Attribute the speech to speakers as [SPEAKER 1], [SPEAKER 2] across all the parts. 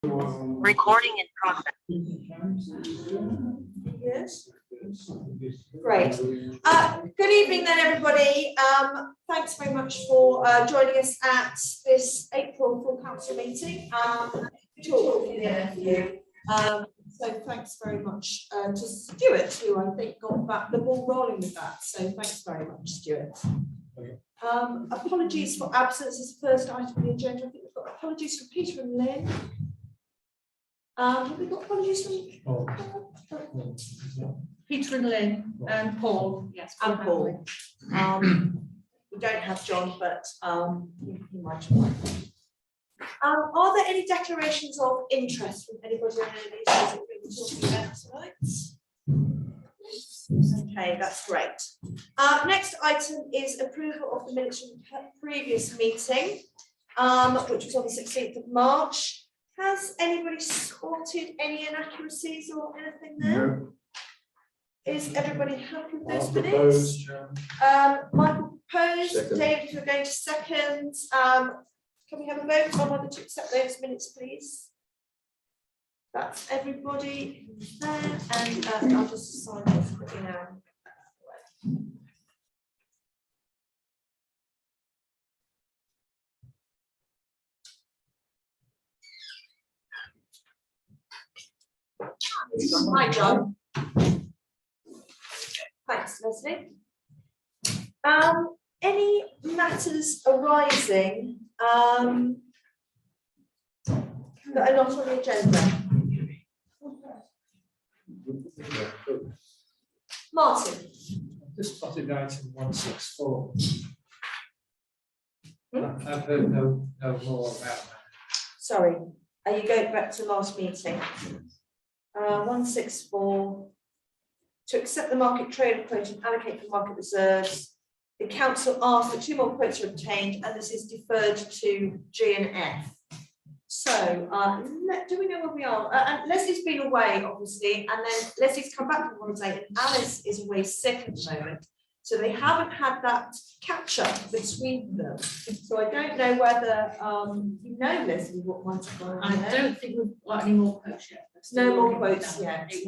[SPEAKER 1] Recording in progress.
[SPEAKER 2] Yes. Great. Good evening then, everybody. Thanks very much for joining us at this April full council meeting. So thanks very much to Stuart, who I think got the ball rolling with that. So thanks very much, Stuart. Apologies for absence as the first item on the agenda. I think we've got apologies from Peter and Lynn. Have we got apologies from
[SPEAKER 3] Peter and Lynn and Paul? Yes,
[SPEAKER 2] and Paul. We don't have John, but he might have. Are there any declarations of interest from anybody on any of these things that we've been talking about tonight? Okay, that's great. Next item is approval of the minutes from the previous meeting, which was on the 16th of March. Has anybody spotted any inaccuracies or anything there?
[SPEAKER 4] No.
[SPEAKER 2] Is everybody happy with those
[SPEAKER 4] I'll
[SPEAKER 2] minutes?
[SPEAKER 4] propose,
[SPEAKER 2] Michael proposed,
[SPEAKER 4] Second.
[SPEAKER 2] David, you're going to second. Can we have a vote on whether to accept those minutes, please? That's everybody there, and I'll just sign this quickly now. Hi, John. Thanks, Leslie. Any matters arising that are not on the agenda? Martin.
[SPEAKER 5] Just spotted item 164. I've heard no more about that.
[SPEAKER 2] Sorry, are you going back to last meeting? 164. To accept the market trader quote and allocate for market reserves. The council asked that 2 more quotes are obtained, and this is deferred to G and F. So, do we know where we are? And Leslie's been away, obviously, and then Leslie's come back from holiday, and Alice is away sick at the moment. So they haven't had that catch up between them. So I don't know whether you know, Leslie, what one's going on.
[SPEAKER 3] I don't think we've got any more quotes yet.
[SPEAKER 2] No more quotes yet.
[SPEAKER 3] It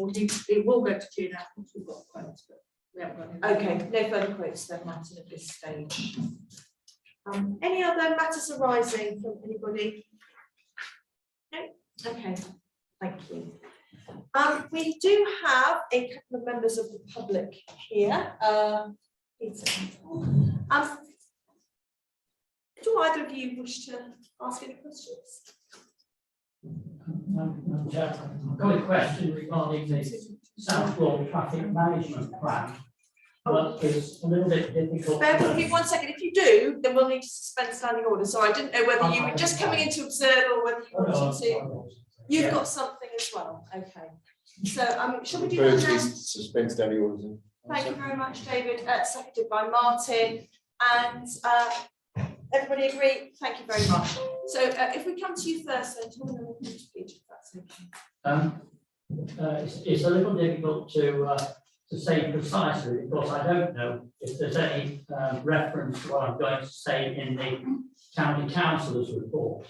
[SPEAKER 3] will go to June once we've got quotes, but we haven't got any.
[SPEAKER 2] Okay, no further quotes then, Martin, at this stage. Any other matters arising from anybody? No? Okay, thank you. We do have a couple of members of the public here. Do either of you wish to ask any questions?
[SPEAKER 6] I've got a question regarding the Southwell traffic management plan, but it's a little bit difficult.
[SPEAKER 2] Bear with me 1 second. If you do, then we'll need to suspend standing order. So I didn't know whether you were just coming in to observe or whether you wanted to. You've got something as well. Okay. So shall we do that now?
[SPEAKER 4] Suspend standing orders.
[SPEAKER 2] Thank you very much, David. Seconded by Martin. And everybody agree? Thank you very much. So if we come to you first, then tell me the speech, if that's okay.
[SPEAKER 6] It's a little difficult to say precisely because I don't know if there's any reference to what I'm going to say in the county councillor's report.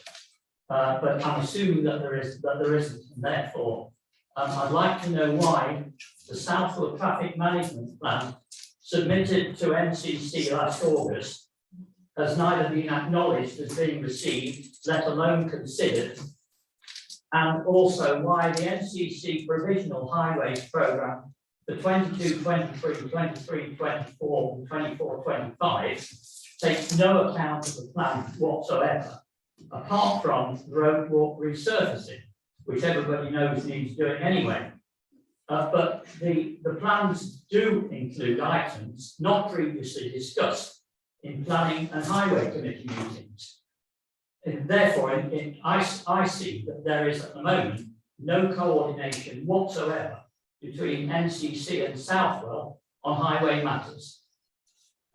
[SPEAKER 6] But I'm assuming that there isn't, and therefore I'd like to know why the Southwell traffic management plan submitted to NCC last August has neither been acknowledged as being received, let alone considered, and also why the NCC provisional highways programme for 22, 23, 23, 24, and 24, 25 takes no account of the plan whatsoever, apart from roadwalk resurfacing, which everybody knows needs doing anyway. But the plans do include items not previously discussed in planning and highway committee meetings. And therefore, I see that there is at the moment no coordination whatsoever between NCC and Southwell on highway matters.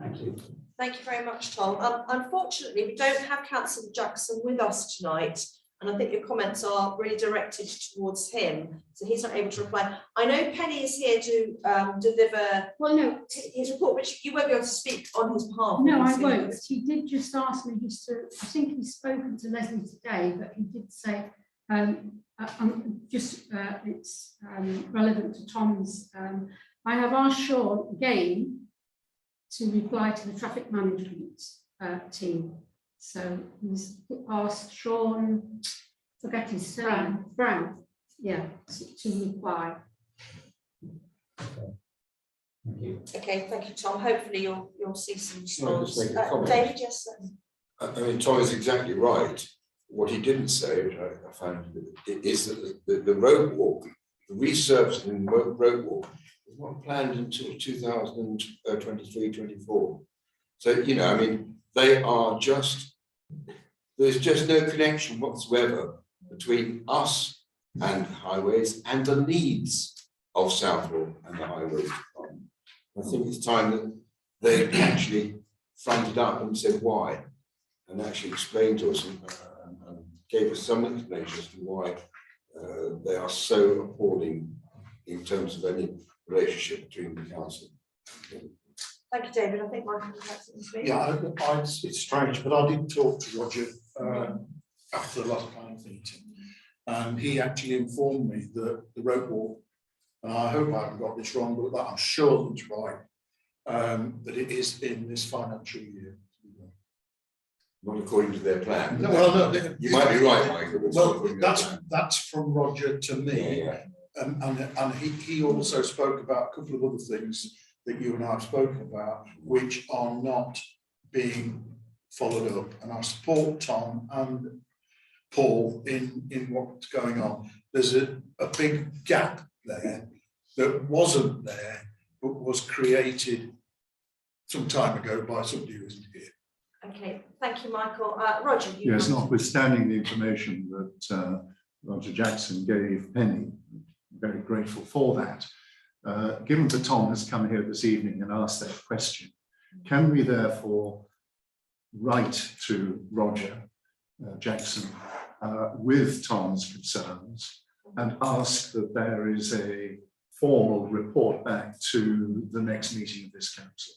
[SPEAKER 6] Thank you.
[SPEAKER 2] Thank you very much, Tom. Unfortunately, we don't have Councillor Jackson with us tonight, and I think your comments are really directed towards him, so he's not able to reply. I know Penny is here to deliver his report, which you won't be able to speak on his behalf.
[SPEAKER 7] No, I won't. He did just ask me just to, I think he's spoken to Leslie today, but he did say
[SPEAKER 3] It's relevant to Tom's. I have asked Sean again to reply to the traffic management team. So he's asked Sean, forget his surname, Brown, yeah, to reply.
[SPEAKER 6] Thank you.
[SPEAKER 2] Okay, thank you, Tom. Hopefully you'll see some
[SPEAKER 4] Can I just
[SPEAKER 2] response.
[SPEAKER 4] make a comment?
[SPEAKER 2] David, yes, sir.
[SPEAKER 4] I mean, Tom is exactly right. What he didn't say, which I found, is that the road walk, the resurfacing road walk, is not planned until 2023-24. So, you know, I mean, they are just, there's just no connection whatsoever between us and highways and the needs of Southwell and the highways department. I think it's time that they actually fronted up and said why, and actually explained to us and gave us some explanation as to why they are so appalling in terms of any relationship between the council.
[SPEAKER 2] Thank you, David. I think Michael would like something to speak.
[SPEAKER 1] Yeah, it's strange, but I did talk to Roger after the last planning meeting, and he actually informed me that the road walk, and I hope I haven't got this wrong, but that I'm sure that's right, that it is in this financial year.
[SPEAKER 4] Not according to their plan.
[SPEAKER 1] No, well, no,
[SPEAKER 4] You might be right, Michael. but it's not
[SPEAKER 1] Well,
[SPEAKER 4] according to their plan.
[SPEAKER 1] that's from Roger to me,
[SPEAKER 4] Yeah.
[SPEAKER 1] and he also spoke about a couple of other things that you and I have spoken about, which are not being followed up. And I support Tom and Paul in what's going on. There's a big gap there that wasn't there, but was created some time ago by somebody who isn't here.
[SPEAKER 2] Okay, thank you, Michael. Roger. you
[SPEAKER 7] Yes,
[SPEAKER 2] want-
[SPEAKER 7] notwithstanding the information that Roger Jackson gave Penny, very grateful for that. Given that Tom has come here this evening and asked that question, can we therefore write to Roger Jackson with Tom's concerns and ask that there is a formal report back to the next meeting of this council?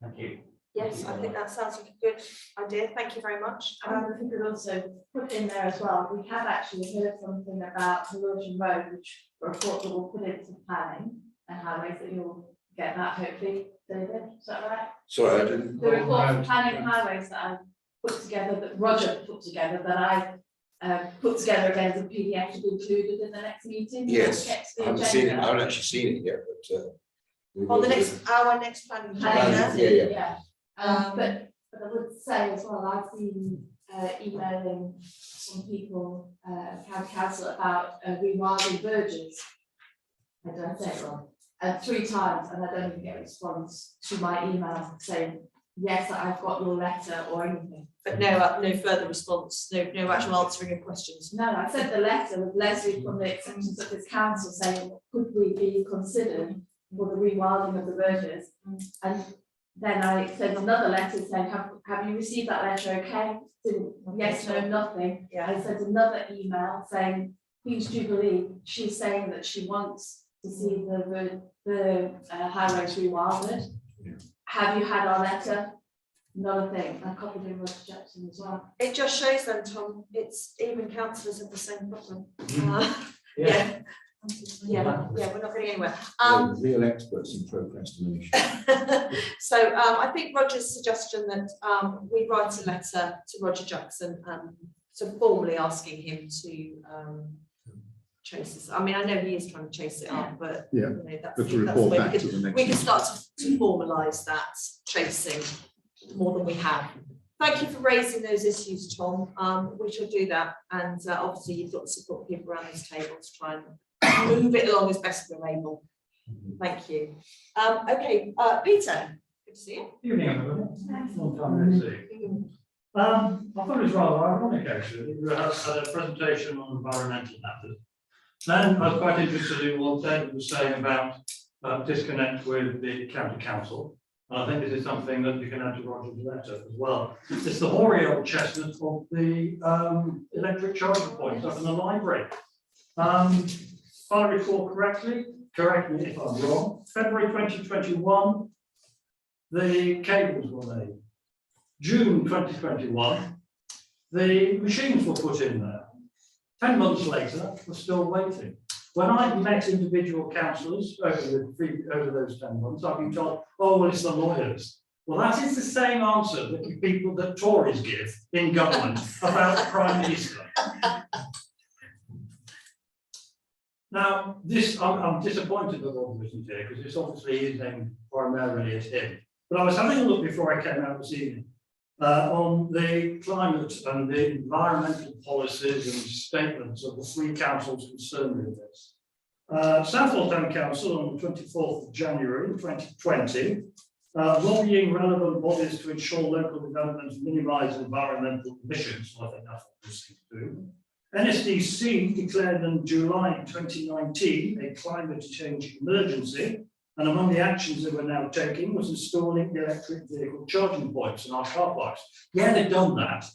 [SPEAKER 6] Thank you.
[SPEAKER 2] Yes, I think that sounds like a good idea. Thank you very much.
[SPEAKER 8] And if you could also put in there as well, we have actually heard something about Erosion Road, which a report that we'll put into planning and highways, that you'll get that hopefully, David, is that right?
[SPEAKER 4] Sorry, I didn't.
[SPEAKER 8] The report for
[SPEAKER 5] no,
[SPEAKER 8] planning
[SPEAKER 5] yeah.
[SPEAKER 8] highways that I put together, that Roger put together, that I put together again as a PDF to be included in the next meeting.
[SPEAKER 4] Yes,
[SPEAKER 8] Get to
[SPEAKER 4] I
[SPEAKER 8] the
[SPEAKER 4] haven't seen it. I
[SPEAKER 8] agenda.
[SPEAKER 4] haven't actually seen it yet, but. we
[SPEAKER 2] On
[SPEAKER 4] will
[SPEAKER 2] the
[SPEAKER 4] do.
[SPEAKER 2] our next planning.
[SPEAKER 8] Planning
[SPEAKER 2] agenda.
[SPEAKER 4] Yeah,
[SPEAKER 8] yeah. But I would say as well, I've been emailing some people, county council, about rewilding verges. I don't say it wrong. 3 times, and I don't even get a response to my email saying, yes, I've got your letter or anything.
[SPEAKER 2] But no further response, no actual answering of questions.
[SPEAKER 8] No, I sent the letter with Leslie from the acceptance of this council saying, could we be considered for the rewilding of the verges? And then I sent another letter saying, have you received that letter? Okay. Didn't, yes, no, nothing.
[SPEAKER 2] Yeah.
[SPEAKER 8] I sent another email saying, please do believe, she's saying that she wants to see the highways rewilded.
[SPEAKER 4] Yeah.
[SPEAKER 8] Have you had our letter? Another thing, I copied in Roger Jackson as well.
[SPEAKER 2] It just shows then, Tom, it's even councillors have the same problem.
[SPEAKER 6] Yeah.
[SPEAKER 2] Yeah, we're not getting anywhere.
[SPEAKER 4] Real experts in procrastination.
[SPEAKER 2] So I think Roger's suggestion that we write a letter to Roger Jackson so formally asking him to chase this. I mean, I know he is trying to chase it up, but
[SPEAKER 7] Yeah,
[SPEAKER 2] you know, that's
[SPEAKER 7] but to
[SPEAKER 2] the
[SPEAKER 7] report
[SPEAKER 2] way
[SPEAKER 7] back to the next
[SPEAKER 2] we can
[SPEAKER 7] meeting.
[SPEAKER 2] start to formalise that chasing more than we have. Thank you for raising those issues, Tom. We shall do that, and obviously you've got to support people around this table to try and move it along as best we're able. Thank you. Okay, Peter, good to see you.
[SPEAKER 9] Evening, everybody. Long time no see. I thought it was rather ironic actually. We had a presentation on environmental matters. Then I was quite interested in what David was saying about disconnect with the county council. And I think this is something that you can add to Roger's letter as well. It's the hoary old chestnut of the electric charger points up in the library. If I recall correctly, correct me if I'm wrong, February 2021, the cables were laid. June 2021, the machines were put in there. 10 months later, we're still waiting. When I've met individual councillors over those 10 months, I've been told, oh, well, it's the lawyers. Well, that is the same answer that the people that Tories give in government about the Prime Minister. Now, I'm disappointed that Rob isn't here because it's obviously his name primarily is him. But I was having a look before I came out this evening on the climate and the environmental policies and statements of the three councils concerned with this. Southwell Town Council on the 24th of January 2020, lobbying relevant bodies to ensure local developments minimise environmental emissions. Well, I think that's what this thing do. NSDC declared in July 2019 a climate change emergency, and among the actions they were now taking was installing electric vehicle charging points in our car parks. Yeah, they've done that,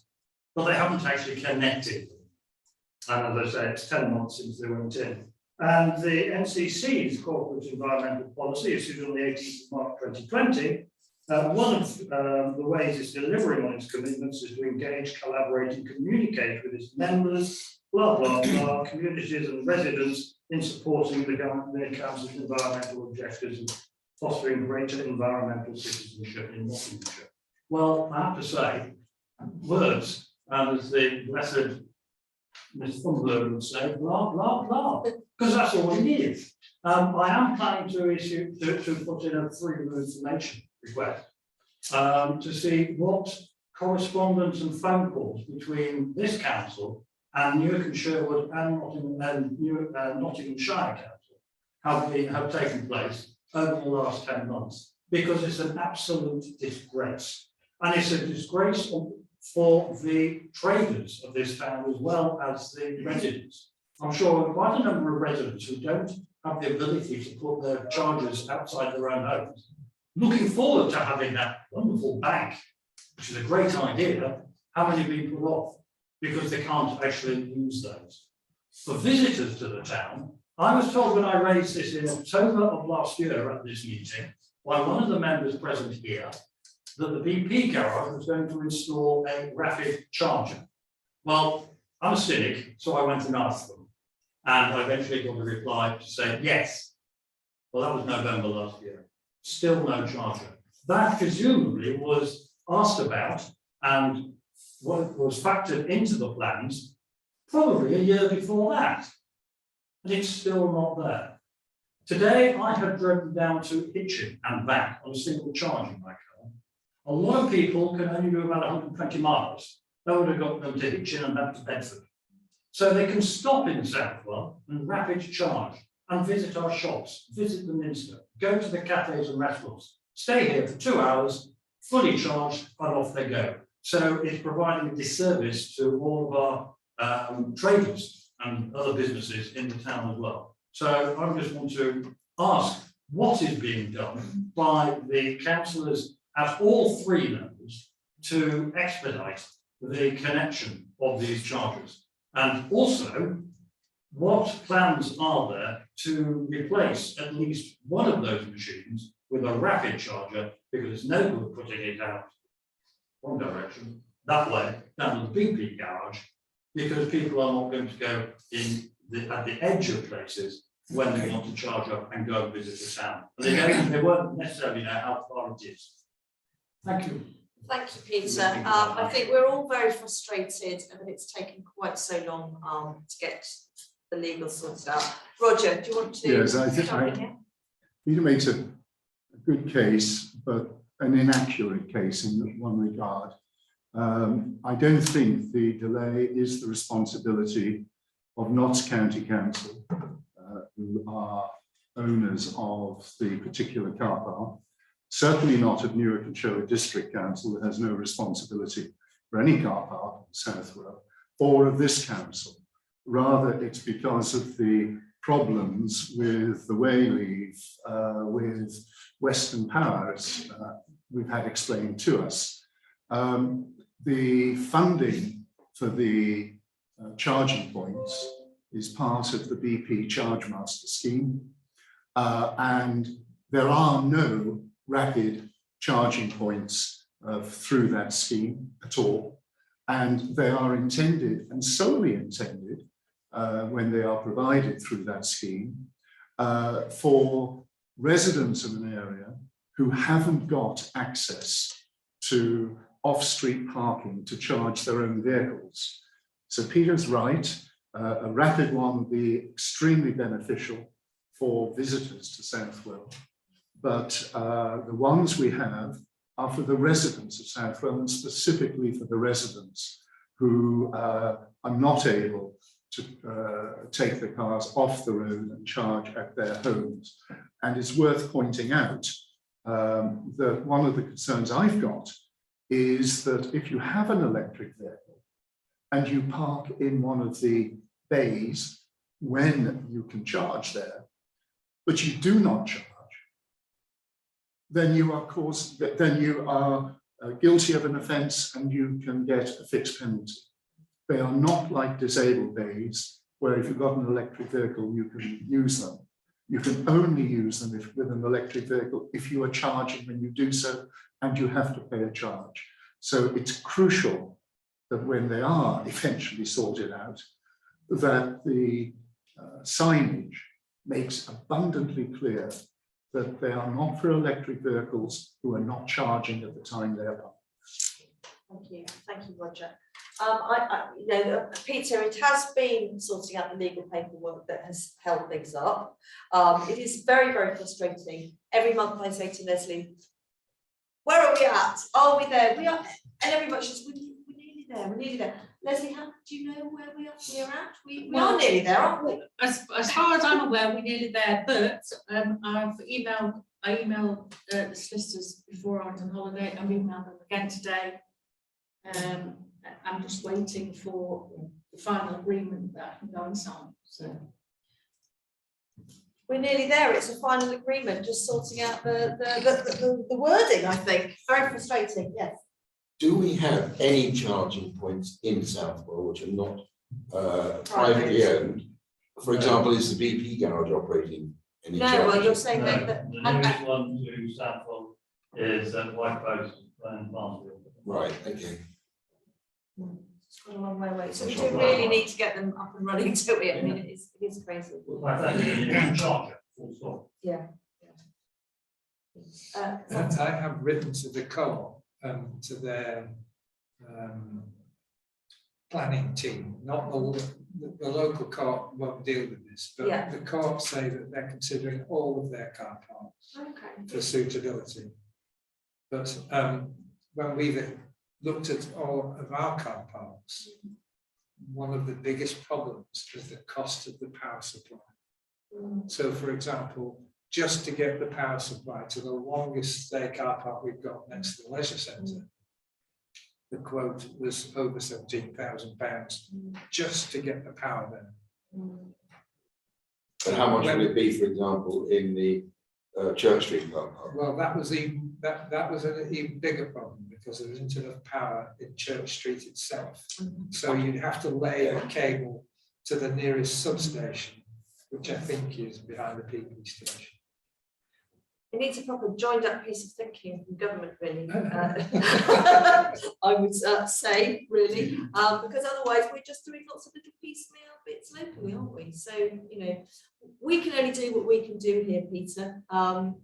[SPEAKER 9] but they haven't actually connected them. And as I say, it's 10 months since they went in. And the NCC's corporate environmental policy, issued on the 18th of March 2020, one of the ways it's delivering on its commitments is to engage, collaborate and communicate with its members, blah, blah, blah, communities and residents in supporting the council's environmental objectives and fostering greater environmental citizenship in Nottinghamshire. Well, I have to say, words, and as the blessed Ms. Thunberg would say, blah, blah, blah, because that's all it is. I am planning to put in a freedom of information request to see what correspondence and phone calls between this council and Newark and Sherwood and Nottinghamshire Council have taken place over the last 10 months, because it's an absolute disgrace. And it's a disgrace for the traders of this town as well as the residents. I'm sure quite a number of residents who don't have the ability to put their chargers outside their own homes, looking forward to having that wonderful bank, which is a great idea, having it been put off because they can't actually use those. For visitors to the town, I was told when I raised this in October of last year at this meeting by one of the members present here that the BP garage was going to install a rapid charger. Well, I'm a cynic, so I went and asked them. And I eventually got a reply to say yes. Well, that was November last year. Still no charger. That presumably was asked about and what was factored into the plans probably a year before that. And it's still not there. Today, I have driven down to Hitchin and back on a single charge in my car. A lot of people can only do about 120 miles. That would have got them to Hitchin and back to Bedford. So they can stop in Southwell and rapid charge and visit our shops, visit the Minster, go to the cafes and restaurants, stay here for 2 hours, fully charged, and off they go. So it's providing a disservice to all of our traders and other businesses in the town as well. So I just want to ask what is being done by the councillors at all three levels to expedite the connection of these chargers. And also, what plans are there to replace at least one of those machines with a rapid charger, because it's no good putting it out one direction, that way, down to the BP garage, because people are not going to go at the edge of places when they want to charge up and go and visit the town. They won't necessarily know how far it is. Thank you.
[SPEAKER 2] Thank you, Peter. I think we're all very frustrated that it's taken quite so long to get the legal sorted out. Roger, do you want to?
[SPEAKER 7] Yes, I think Peter makes a good case, but an inaccurate case in one regard. I don't think the delay is the responsibility of Notts County Council, who are owners of the particular car park. Certainly not of Newark and Sherwood District Council, that has no responsibility for any car park in Southwell, or of this council. Rather, it's because of the problems with the Wayleave, with Western Power, as we've had explained to us. The funding for the charging points is part of the BP Charge Master scheme, and there are no rapid charging points through that scheme at all, and they are intended and solely intended when they are provided through that scheme, for residents of an area who haven't got access to off-street parking to charge their own vehicles. So Peter's right, a rapid one would be extremely beneficial for visitors to Southwell. But the ones we have are for the residents of Southwell, and specifically for the residents who are not able to take the cars off the road and charge at their homes. And it's worth pointing out that one of the concerns I've got is that if you have an electric vehicle and you park in one of the bays when you can charge there, but you do not charge, then you are guilty of an offence and you can get a fixed penalty. They are not like disabled bays, where if you've got an electric vehicle, you can use them. You can only use them with an electric vehicle if you are charging when you do so, and you have to pay a charge. So it's crucial that when they are eventually sorted out, that the signage makes abundantly clear that they are not for electric vehicles who are not charging at the time they are parked.
[SPEAKER 2] Thank you, Roger. Peter, it has been sorting out the legal paperwork that has held things up. It is very, very frustrating. Every month I say to Leslie, where are we at? Are we there? We are, and everybody says, we're nearly there, we're nearly there. Leslie, how do you know where we are at? We are nearly there, aren't we?
[SPEAKER 10] As far as I'm aware, we're nearly there, but I emailed the solicitors before I went on holiday. I've emailed them again today. I'm just waiting for the final agreement that I can go and sign. So
[SPEAKER 2] we're nearly there. It's a final agreement, just sorting out the wording, I think. Very frustrating, yes.
[SPEAKER 4] Do we have any charging points in Southwell which are not privately owned? For example, is the BP garage operating any
[SPEAKER 2] No,
[SPEAKER 4] charging?
[SPEAKER 2] well, you're saying that.
[SPEAKER 9] The nearest one to Southwell is at White Post and Barnsley.
[SPEAKER 4] Right, okay.
[SPEAKER 2] It's got a long way away. So we do really need to get them up and running, do we? I mean, it is crazy.
[SPEAKER 9] Like that, you can charge it, full stop.
[SPEAKER 2] Yeah.
[SPEAKER 5] I have written to the co-op, to their planning team, not the local co-op won't deal with this, but
[SPEAKER 2] Yeah.
[SPEAKER 5] the co-op say that they're considering all of their car parks
[SPEAKER 2] Okay.
[SPEAKER 5] for suitability. But when we've looked at all of our car parks, one of the biggest problems is the cost of the power supply. So, for example, just to get the power supply to the longest stay car park we've got next to the leisure centre, the quote was over £17,000 just to get the power there.
[SPEAKER 4] And how much would it be, for example, in the Church Street car park?
[SPEAKER 5] Well, that was an even bigger problem because there isn't enough power in Church Street itself. So you'd have to lay a cable to the nearest substation, which I think is behind the PP station.
[SPEAKER 2] It needs a proper joined up piece of thinking from government, really. I would say, really, because otherwise we're just doing lots of little piecemeal bits locally, aren't we? So, you know, we can only do what we can do here, Peter.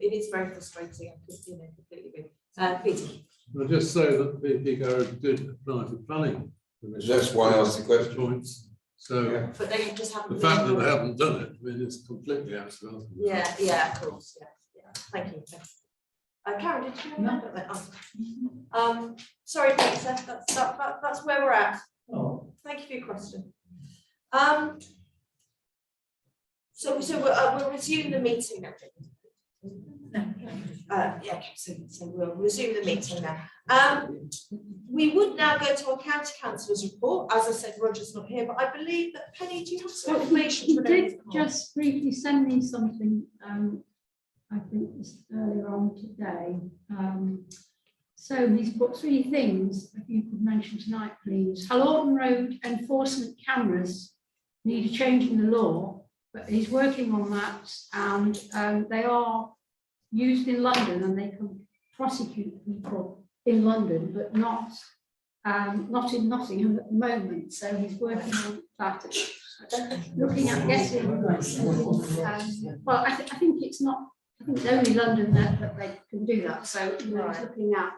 [SPEAKER 2] It is very frustrating. I could, completely agree. Peter.
[SPEAKER 11] I'll just say that the BP garage did apply for planning.
[SPEAKER 4] That's why I asked the question.
[SPEAKER 11] Points. So
[SPEAKER 2] But they just haven't.
[SPEAKER 11] the fact that they haven't done it, I mean, it's completely accidental.
[SPEAKER 2] Yeah, of course, yeah. Thank you. Karen, did you know that? Oh. Sorry, Peter, that's where we're at.
[SPEAKER 6] Oh.
[SPEAKER 2] Thank you for your question. So we'll resume the meeting now. So we'll resume the meeting now. We would now go to our county councillors report. As I said, Roger's not here, but I believe that Penny, do you have some information?
[SPEAKER 3] He did just briefly send me something. I think it was earlier on today. So he's put three things, if you could mention tonight, please. Hallorton Road enforcement cameras need a change in the law, but he's working on that, and they are used in London and they can prosecute people in London, but not in Nottingham at the moment. So he's working on that. looking at getting, well, I think it's not, I think it's only London that they can do that. So you know, looking at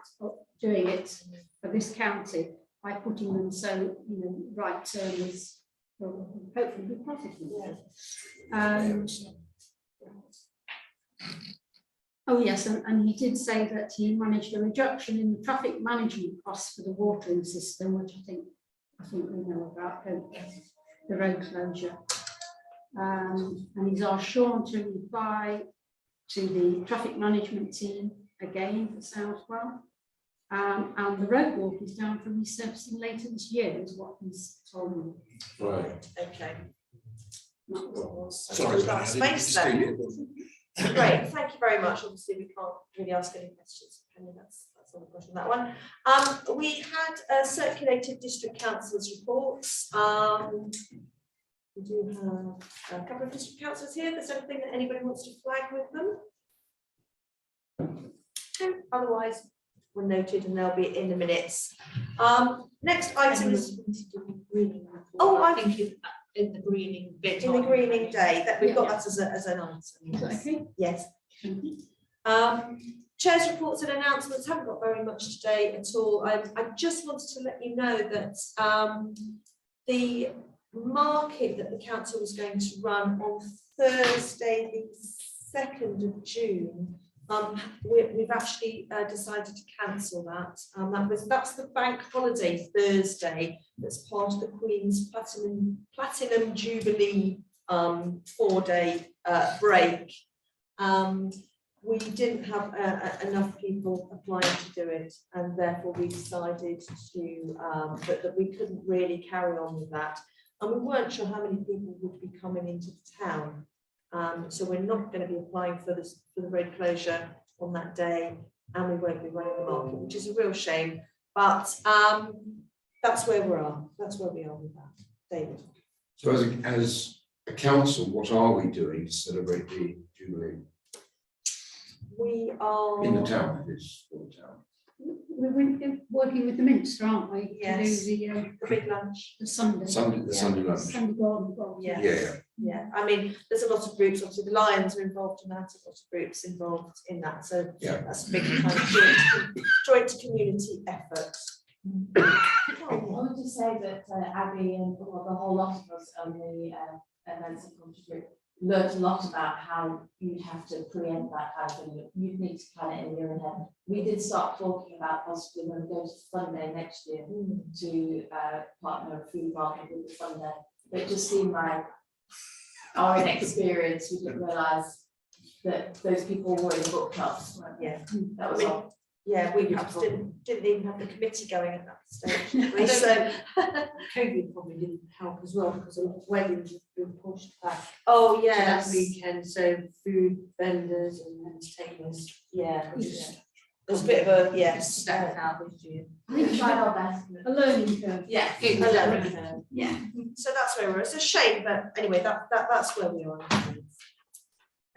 [SPEAKER 3] doing it for this county by putting them so, you know, right turn is will hopefully be positive. Oh yes, and he did say that he managed a reduction in the traffic management costs for the watering system, which I think we know about, the road closure. And he's asked Sean to reply to the traffic management team again for Southwell. And the road walk is down for resurfacing later this year, is what he's told me.
[SPEAKER 4] Right.
[SPEAKER 2] Okay.
[SPEAKER 1] Sorry,
[SPEAKER 2] That
[SPEAKER 1] I didn't
[SPEAKER 2] space then.
[SPEAKER 1] steal it.
[SPEAKER 2] Great, thank you very much. Obviously, we can't really ask any questions. That's all the question on that one. We had circulated district councillors' reports. We do have a couple of district councillors here. There's anything that anybody wants to flag with them? No, otherwise, we're noted and they'll be in the minutes. Next item is. Oh, I think
[SPEAKER 10] in the greening bit.
[SPEAKER 2] in the greening day, that we've got that as an item.
[SPEAKER 3] Is that okay?
[SPEAKER 2] Yes. Chair's reports and announcements haven't got very much today at all. I just wanted to let you know that the market that the council was going to run on Thursday, the 2nd of June, we've actually decided to cancel that. That's the bank holiday Thursday. That's part of the Queen's Platinum Jubilee 4-day break. We didn't have enough people applying to do it, and therefore we decided to that we couldn't really carry on with that, and we weren't sure how many people would be coming into the town. So we're not going to be applying for the road closure on that day, and we won't be running the market, which is a real shame. But that's where we are. That's where we are with that, David.
[SPEAKER 4] So as a council, what are we doing to celebrate the Jubilee?
[SPEAKER 2] We are
[SPEAKER 4] In the town, it is for the town.
[SPEAKER 3] We're working with the Minster, aren't we?
[SPEAKER 2] Yes.
[SPEAKER 3] To do
[SPEAKER 2] the big lunch.
[SPEAKER 3] the Sunday.
[SPEAKER 4] Sunday lunch.
[SPEAKER 3] Sunday garden.
[SPEAKER 2] Yeah.
[SPEAKER 4] Yeah.
[SPEAKER 2] Yeah, I mean, there's a lot of groups, obviously the Lions are involved in that, a lot of groups involved in that, so
[SPEAKER 4] Yeah.
[SPEAKER 2] that's a big kind of joint community effort.
[SPEAKER 8] I want to say that Abby and the whole lot of us on the events and culture group learned a lot about how you'd have to preempt that kind of thing. You'd need to plan it in a year ahead. We did start talking about possibly when we go to Sunday next year to partner a food market with the Sunday. But it just seemed like our inexperience, we didn't realise that those people were in the book clubs.
[SPEAKER 2] Yeah,
[SPEAKER 8] that was all.
[SPEAKER 2] Yeah, we perhaps didn't even have the committee going at that stage. So
[SPEAKER 10] COVID probably didn't help as well, because a lot of weddings have been pushed back
[SPEAKER 2] oh
[SPEAKER 10] to
[SPEAKER 2] yes,
[SPEAKER 10] that weekend, so food vendors and entertainers.
[SPEAKER 2] yeah, there's a bit of a yes.
[SPEAKER 10] Step out this year.
[SPEAKER 8] I think we tried our best.
[SPEAKER 3] A learning curve.
[SPEAKER 8] Yeah.
[SPEAKER 10] It was everything.
[SPEAKER 8] Yeah.
[SPEAKER 2] So that's where we're. It's a shame, but anyway, that's where we are.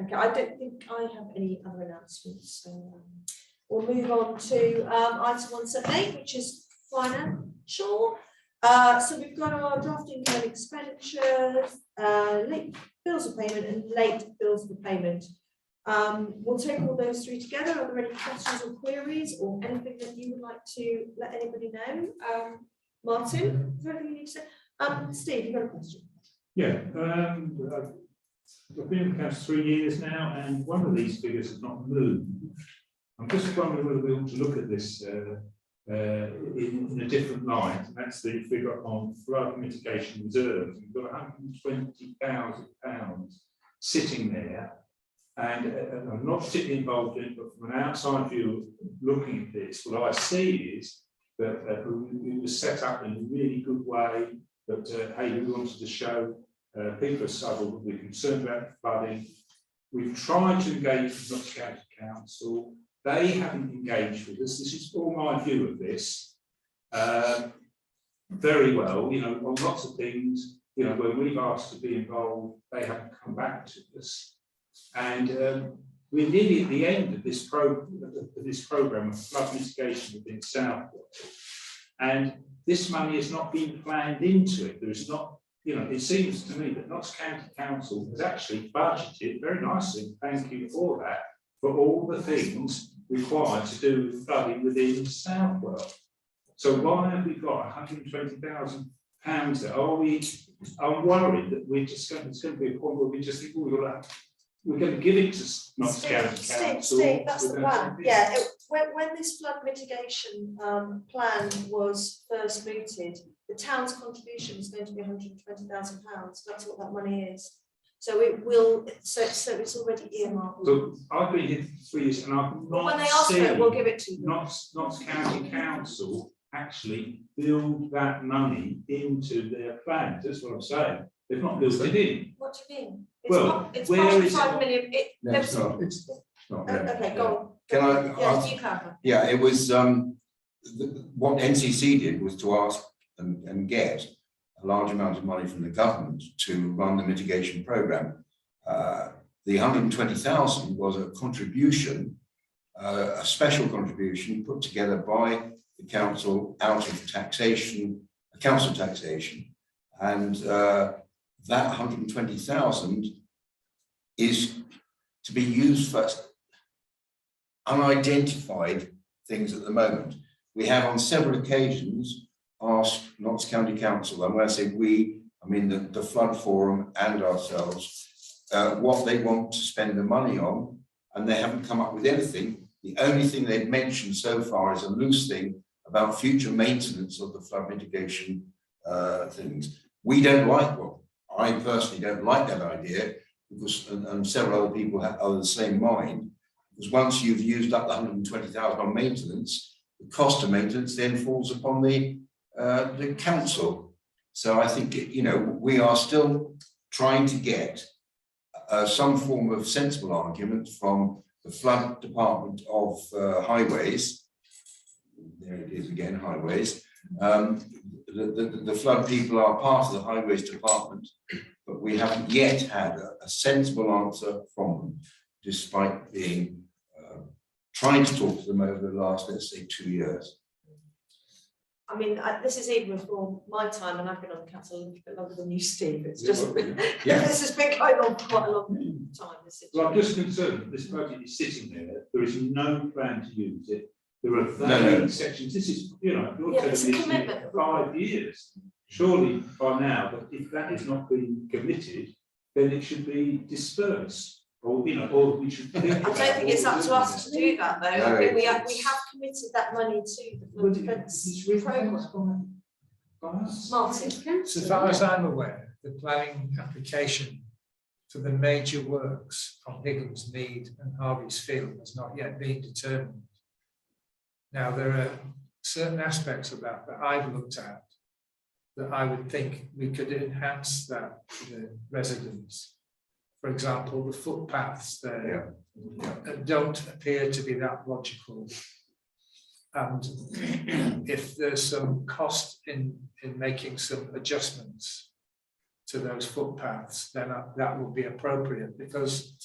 [SPEAKER 2] Okay, I don't think I have any other announcements. So we'll move on to item 178, which is financial. So we've got our drafting and expenditures, late bills of payment and late bills of payment. We'll take all those three together. Are there any questions or queries or anything that you would like to let anybody know? Martin, is there anything you need to say? Steve, you've got a question.
[SPEAKER 12] Yeah, I've been in the council 3 years now, and one of these figures has not moved. I'm just wondering whether we ought to look at this in a different light. That's the figure on flood mitigation reserves. We've got £120,000 sitting there, and I'm not particularly involved in it, but from an outside view, looking at this, what I see is that it was set up in a really good way. But hey, we wanted to show people of Southwell that we're concerned about flooding. We've tried to engage with Notts County Council. They haven't engaged with us. This is all my view of this. Very well, you know, on lots of things, you know, when we've asked to be involved, they haven't come back to us. And we're nearly at the end of this program of flood mitigation within Southwell. And this money has not been planned into it. There's not, you know, it seems to me that Notts County Council has actually budgeted very nicely, thank you for that, for all the things required to do with flooding within Southwell. So why have we got £120,000 there? I'm worried that it's going to be a point where we just think, oh, we're going to give it to Notts County Council.
[SPEAKER 2] Steve, that's the plan. Yeah, when this flood mitigation plan was first mooted, the town's contribution is going to be £120,000. That's what that money is. So it will. So it's already earmarked.
[SPEAKER 12] So I've been here for 3 years, and I've not
[SPEAKER 2] When they ask for it, we'll give it to you.
[SPEAKER 12] Notts County Council actually build that money into their plans. That's what I'm saying. They've not built it in.
[SPEAKER 2] What do you mean? It's
[SPEAKER 12] where
[SPEAKER 2] part of
[SPEAKER 12] is it
[SPEAKER 2] 5
[SPEAKER 12] not?
[SPEAKER 2] million.
[SPEAKER 4] No, it's not. It's not.
[SPEAKER 2] Okay, go on.
[SPEAKER 4] Can I?
[SPEAKER 2] Yes, you clarify.
[SPEAKER 4] Yeah, it was, what NCC did was to ask and get a large amount of money from the government to run the mitigation programme. The 120,000 was a contribution, a special contribution put together by the council out of taxation, council taxation. And that 120,000 is to be used for unidentified things at the moment. We have on several occasions asked Notts County Council, and when I say we, I mean the Flood Forum and ourselves, what they want to spend the money on, and they haven't come up with anything. The only thing they've mentioned so far is a loose thing about future maintenance of the flood mitigation things. We don't like, well, I personally don't like that idea, because, and several other people are of the same mind, because once you've used up the 120,000 on maintenance, the cost of maintenance then falls upon the council. So I think, you know, we are still trying to get some form of sensible argument from the flood department of highways. There it is again, highways. The flood people are part of the highways department, but we haven't yet had a sensible answer from them, despite being trying to talk to them over the last, let's say, 2 years.
[SPEAKER 2] I mean, this is even before my time, and I've been on the council a little bit longer than you, Steve. It's just this has been going on for quite a long time.
[SPEAKER 12] Well, I'm just concerned that this budget is sitting there. There is no plan to use it. There are vague sections. This is, you know, you're telling
[SPEAKER 2] it's a
[SPEAKER 12] me
[SPEAKER 2] commitment.
[SPEAKER 12] 5 years. Surely by now, but if that is not being committed, then it should be dispersed. Or, you know, or we should think
[SPEAKER 2] I don't think it's up to us to do that, though.
[SPEAKER 4] No,
[SPEAKER 2] I think we have committed that money to the flood defence programme. Martin?
[SPEAKER 5] So far as I'm aware, the planning application for the major works on Higgins Mead and Harvey's Field has not yet been determined. Now, there are certain aspects of that I've looked at that I would think we could enhance that for the residents. For example, the footpaths there don't appear to be that logical. And if there's some cost in making some adjustments to those footpaths, then that will be appropriate, because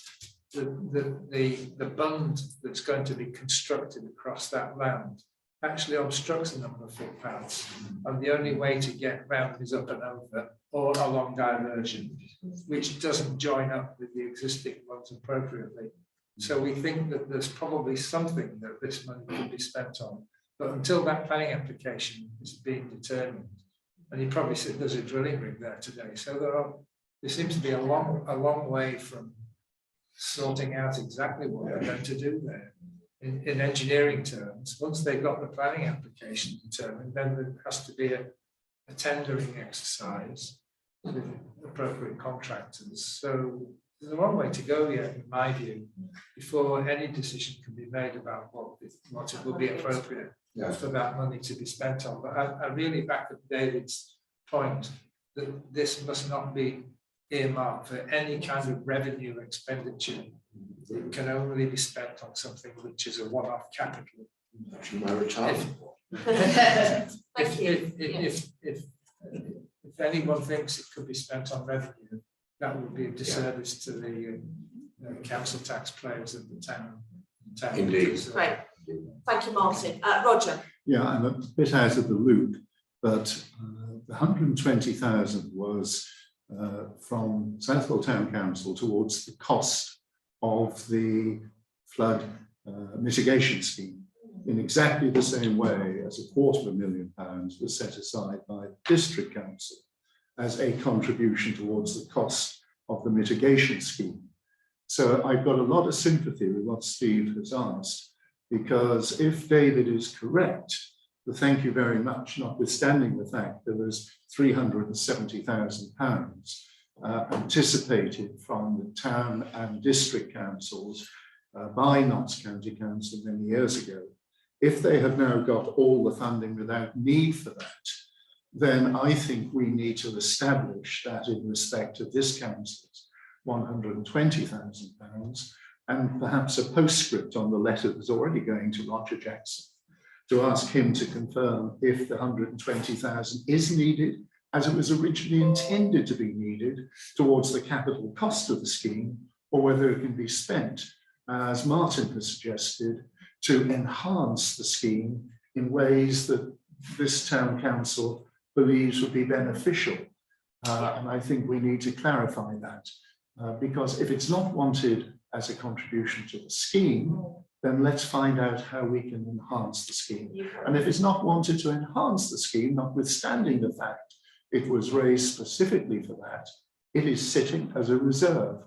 [SPEAKER 5] the bund that's going to be constructed across that land actually obstructs a number of footpaths, and the only way to get round is up and over or along diversion, which doesn't join up with the existing ones appropriately. So we think that there's probably something that this money could be spent on, but until that planning application is being determined, and you probably said there's a drilling rig there today, so there seems to be a long way from sorting out exactly what they're going to do there. In engineering terms, once they've got the planning application determined, then there has to be a tendering exercise with appropriate contractors. So there's a long way to go yet, in my view, before any decision can be made about what it will be appropriate for that money to be spent on. But I really back up David's point that this must not be earmarked for any kind of revenue expenditure. It can only be spent on something which is a one-off capital. If anyone thinks it could be spent on revenue, that would be a disservice to the council taxpayers of the town.
[SPEAKER 4] Indeed.
[SPEAKER 2] Great. Thank you, Martin. Roger.
[SPEAKER 7] Yeah, I'm a bit out of the loop, but The 120,000 was from Southwell Town Council towards the cost of the flood mitigation scheme, in exactly the same way as £250,000 was set aside by the District Council as a contribution towards the cost of the mitigation scheme. So I've got a lot of sympathy with what Steve has asked, because if David is correct, the thank you very much, notwithstanding the fact there was £370,000 anticipated from the town and district councils by Notts County Council many years ago. If they have now got all the funding without need for that, then I think we need to establish that in respect of this council's £120,000, and perhaps a postscript on the letter that's already going to Roger Jackson to ask him to confirm if the 120,000 is needed, as it was originally intended to be needed, towards the capital cost of the scheme, or whether it can be spent, as Martin has suggested, to enhance the scheme in ways that this town council believes would be beneficial. And I think we need to clarify that, because if it's not wanted as a contribution to the scheme, then let's find out how we can enhance the scheme. And if it's not wanted to enhance the scheme, notwithstanding the fact it was raised specifically for that, it is sitting as a reserve.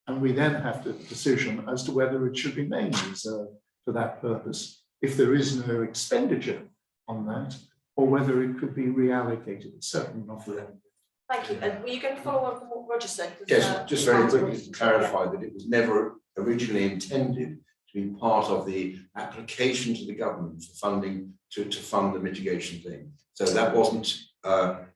[SPEAKER 7] And we then have the decision as to whether it should remain a reserve for that purpose, if there is no expenditure on that, or whether it could be reallocated. It's certainly not for them.
[SPEAKER 2] Thank you. And were you going to follow on from what Roger said?
[SPEAKER 4] Yes, just very quickly to clarify that it was never originally intended to be part of the application to the government for funding to fund the mitigation thing. So that wasn't, I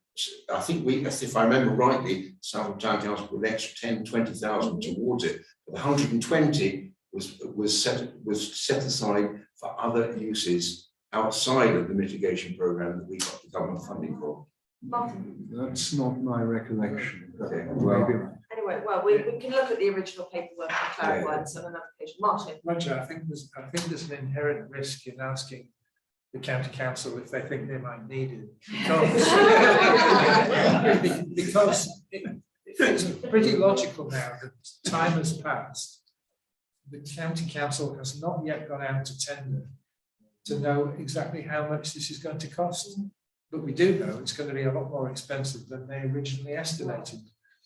[SPEAKER 4] think we, if I remember rightly, Southwell Town Council put an extra 10, 20,000 towards it. But the 120 was set aside for other uses outside of the mitigation programme that we got the government funding for.
[SPEAKER 2] Martin?
[SPEAKER 7] That's not my recollection.
[SPEAKER 4] Okay,
[SPEAKER 7] Well,
[SPEAKER 2] Anyway, well, we can look at the original paperwork and clarify this on another occasion. Martin?
[SPEAKER 5] Roger, I think there's an inherent risk in asking the county council if they think they might need it. Because it's pretty logical now that time has passed. The county council has not yet gone out to tender to know exactly how much this is going to cost. But we do know it's going to be a lot more expensive than they originally estimated.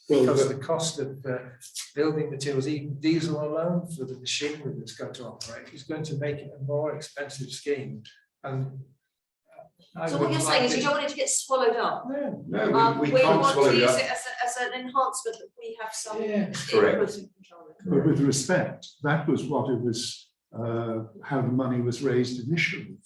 [SPEAKER 5] Because the cost of building materials, even diesel alone for the machinery that's going to operate, is going to make it a more expensive scheme. And
[SPEAKER 2] so what you're saying is you don't want it to get swallowed up.
[SPEAKER 5] No,
[SPEAKER 4] we
[SPEAKER 2] We
[SPEAKER 4] can't
[SPEAKER 2] want
[SPEAKER 4] swallow
[SPEAKER 2] to
[SPEAKER 4] it
[SPEAKER 2] use
[SPEAKER 4] up.
[SPEAKER 2] it as an enhancement that we have some
[SPEAKER 4] Correct.
[SPEAKER 2] input and control.
[SPEAKER 7] but with respect, that was what it was, how the money was raised initially.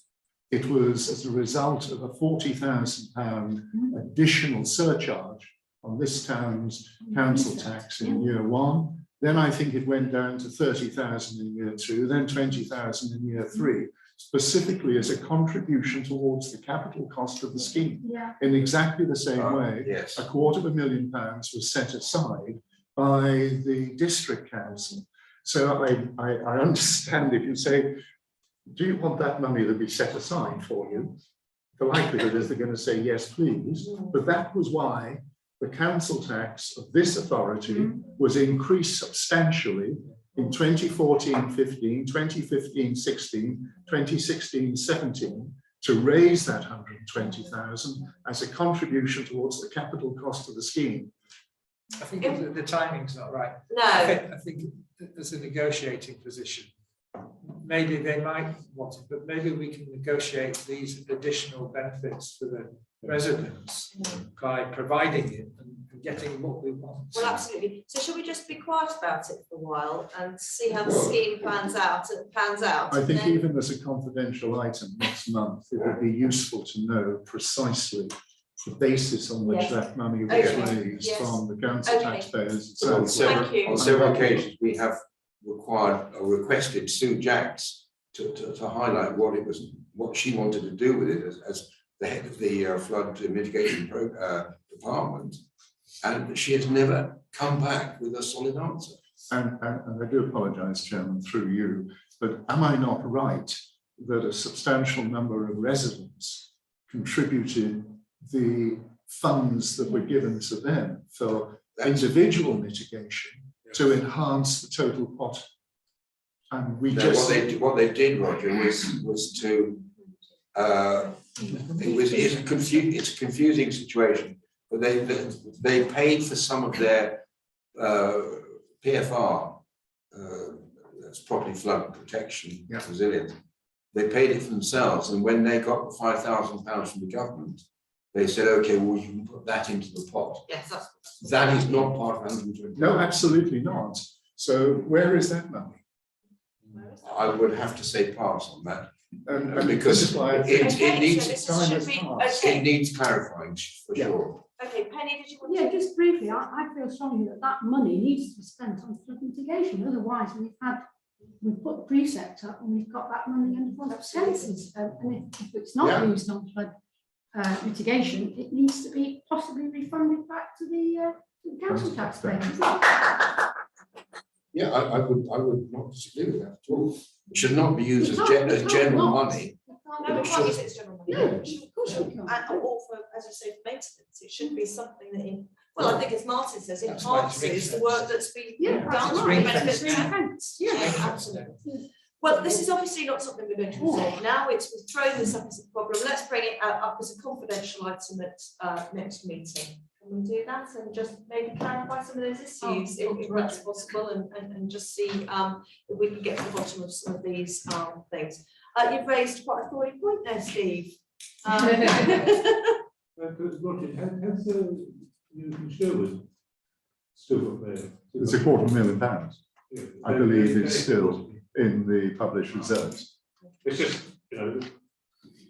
[SPEAKER 7] It was as a result of a £40,000 additional surcharge on this town's council tax in year one. Then I think it went down to 30,000 in year two, then 20,000 in year three, specifically as a contribution towards the capital cost of the scheme.
[SPEAKER 3] Yeah.
[SPEAKER 7] In exactly the same way,
[SPEAKER 4] Yes.
[SPEAKER 7] £250,000 was set aside by the district council. So I understand if you say, do you want that money to be set aside for you? The likelihood is they're going to say, yes, please. But that was why the council tax of this authority was increased substantially in 2014-15, 2015-16, 2016-17 to raise that 120,000 as a contribution towards the capital cost of the scheme.
[SPEAKER 5] I think the timing's not right.
[SPEAKER 2] No.
[SPEAKER 5] I think there's a negotiating position. Maybe they might want it, but maybe we can negotiate these additional benefits for the residents by providing it and getting what we want.
[SPEAKER 2] Well, absolutely. So should we just be quiet about it for a while and see how the scheme pans out?
[SPEAKER 7] I think
[SPEAKER 2] and then-
[SPEAKER 7] even as a confidential item next month, it would be useful to know precisely the basis on which
[SPEAKER 2] Yes.
[SPEAKER 7] that money was
[SPEAKER 2] Okay.
[SPEAKER 7] raised
[SPEAKER 2] Yes.
[SPEAKER 7] from the council
[SPEAKER 2] Okay.
[SPEAKER 7] taxpayers.
[SPEAKER 4] But on
[SPEAKER 7] itself.
[SPEAKER 2] Thank you.
[SPEAKER 4] several occasions, we have requested Sue Jacks to highlight what she wanted to do with it as the head of the flood mitigation department, and she has never come back with a solid answer.
[SPEAKER 7] And I do apologise, Chairman, through you, but am I not right that a substantial number of residents contributed the funds that were given to them for individual mitigation to enhance the total pot. And we
[SPEAKER 4] No,
[SPEAKER 7] just.
[SPEAKER 4] what they did, Roger, was to, it's a confusing situation, but they paid for some of their PFR, that's property flood protection, resilience. They paid it for themselves, and when they got the £5,000 from the government, they said, okay, well, you can put that into the pot.
[SPEAKER 2] Yes,
[SPEAKER 4] That is not part of 120.
[SPEAKER 7] No, absolutely not. So where is that money?
[SPEAKER 4] I would have to say pass on that,
[SPEAKER 7] And
[SPEAKER 4] because
[SPEAKER 7] this is why I
[SPEAKER 4] it
[SPEAKER 7] think
[SPEAKER 4] needs,
[SPEAKER 7] time has passed.
[SPEAKER 4] it needs clarifying for
[SPEAKER 7] Yeah.
[SPEAKER 4] sure.
[SPEAKER 2] Okay, Penny, did you want
[SPEAKER 3] Yeah,
[SPEAKER 2] to?
[SPEAKER 3] just briefly, I feel strongly that that money needs to be spent on flood mitigation. Otherwise, we've put the precept up and we've got that money under flood expenses. And if it's not used on flood mitigation, it needs to be possibly refunded back to the council taxpayers.
[SPEAKER 4] Yeah, I would not disagree with that at all. It should not be used as
[SPEAKER 3] It can't
[SPEAKER 4] general
[SPEAKER 3] not.
[SPEAKER 4] money.
[SPEAKER 2] No, we can't use it as general money.
[SPEAKER 3] No,
[SPEAKER 2] Of course you can't. And or for, as you say, for maintenance, it should be something that, well, I think as Martin says,
[SPEAKER 5] That's why it's
[SPEAKER 2] enhances the
[SPEAKER 5] ring-fenced.
[SPEAKER 2] work that's been
[SPEAKER 3] Yeah,
[SPEAKER 2] done.
[SPEAKER 5] it's
[SPEAKER 2] for
[SPEAKER 5] ring-fenced
[SPEAKER 2] benefits.
[SPEAKER 5] now.
[SPEAKER 2] Yeah, absolutely. Well, this is obviously not something we're going to resolve now. We've thrown this up as a problem. Let's bring it up as a confidential item at next meeting. Can we do that and just maybe clarify some of those issues if that's possible, and just see if we can get to the bottom of some of these things. You've raised quite a thorny point there, Steve.
[SPEAKER 12] Roger, has the Sherwood still got there?
[SPEAKER 7] It's £250,000. I believe it's still in the published reserves.
[SPEAKER 12] It's just,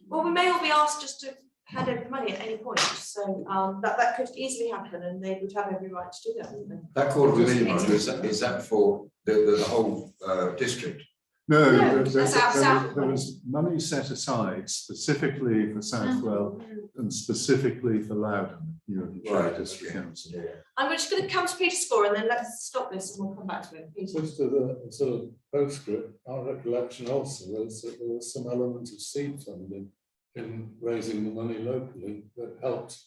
[SPEAKER 2] Well, we may all be asked just to hand over the money at any point, so that could easily happen, and they would have every right to do that, wouldn't they?
[SPEAKER 4] That £250,000, Roger, is that for the whole district?
[SPEAKER 7] No,
[SPEAKER 2] No,
[SPEAKER 7] there
[SPEAKER 2] that's
[SPEAKER 7] was money set aside specifically for Southwell and specifically for Loudon,
[SPEAKER 4] Right,
[SPEAKER 7] District
[SPEAKER 4] okay.
[SPEAKER 7] Council.
[SPEAKER 2] I'm just going to come to Peter's score, and then let's stop this and we'll come back to it. Peter.
[SPEAKER 11] Just to the sort of postscript, our recollection also was that there was some element of seed funding in raising the money locally that helped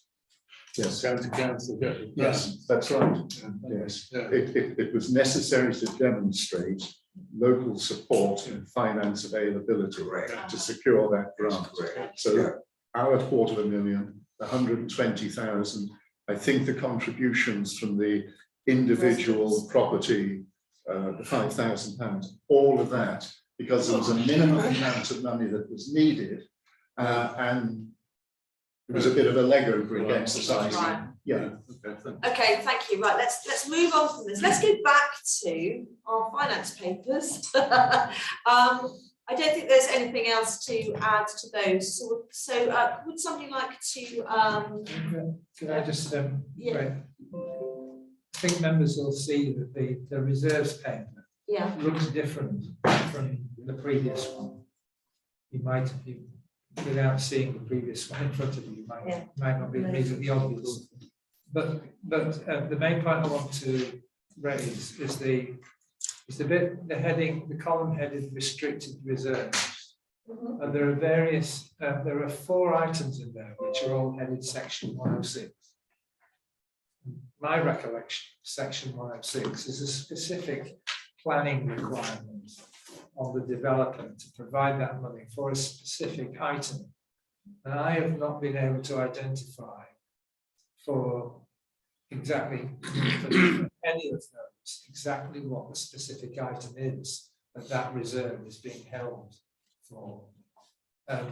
[SPEAKER 7] Yes.
[SPEAKER 11] county council get the
[SPEAKER 7] Yes, that's right. Yes, it was necessary to demonstrate local support and finance availability to secure that grant. So our £250,000, 120,000. I think the contributions from the individual property, the £5,000, all of that, because there was a minimum amount of money that was needed, and it was a bit of a Lego brick exercise.
[SPEAKER 2] Right.
[SPEAKER 7] Yeah.
[SPEAKER 2] Okay, thank you. Right, let's move on from this. Let's go back to our finance papers. I don't think there's anything else to add to those. So would somebody like to?
[SPEAKER 5] Can I just
[SPEAKER 2] Yeah.
[SPEAKER 5] right. I think members will see that the reserves payment looks different from the previous one. You might have been, without seeing the previous one in front of you, might not be immediately obvious. But the main point I want to raise is the heading, the column headed restricted reserves. And there are 4 items in there which are all headed section 106. My recollection, section 106 is a specific planning requirement on the developer to provide that money for a specific item. And I have not been able to identify for exactly for any of those exactly what the specific item is that reserve is being held for. I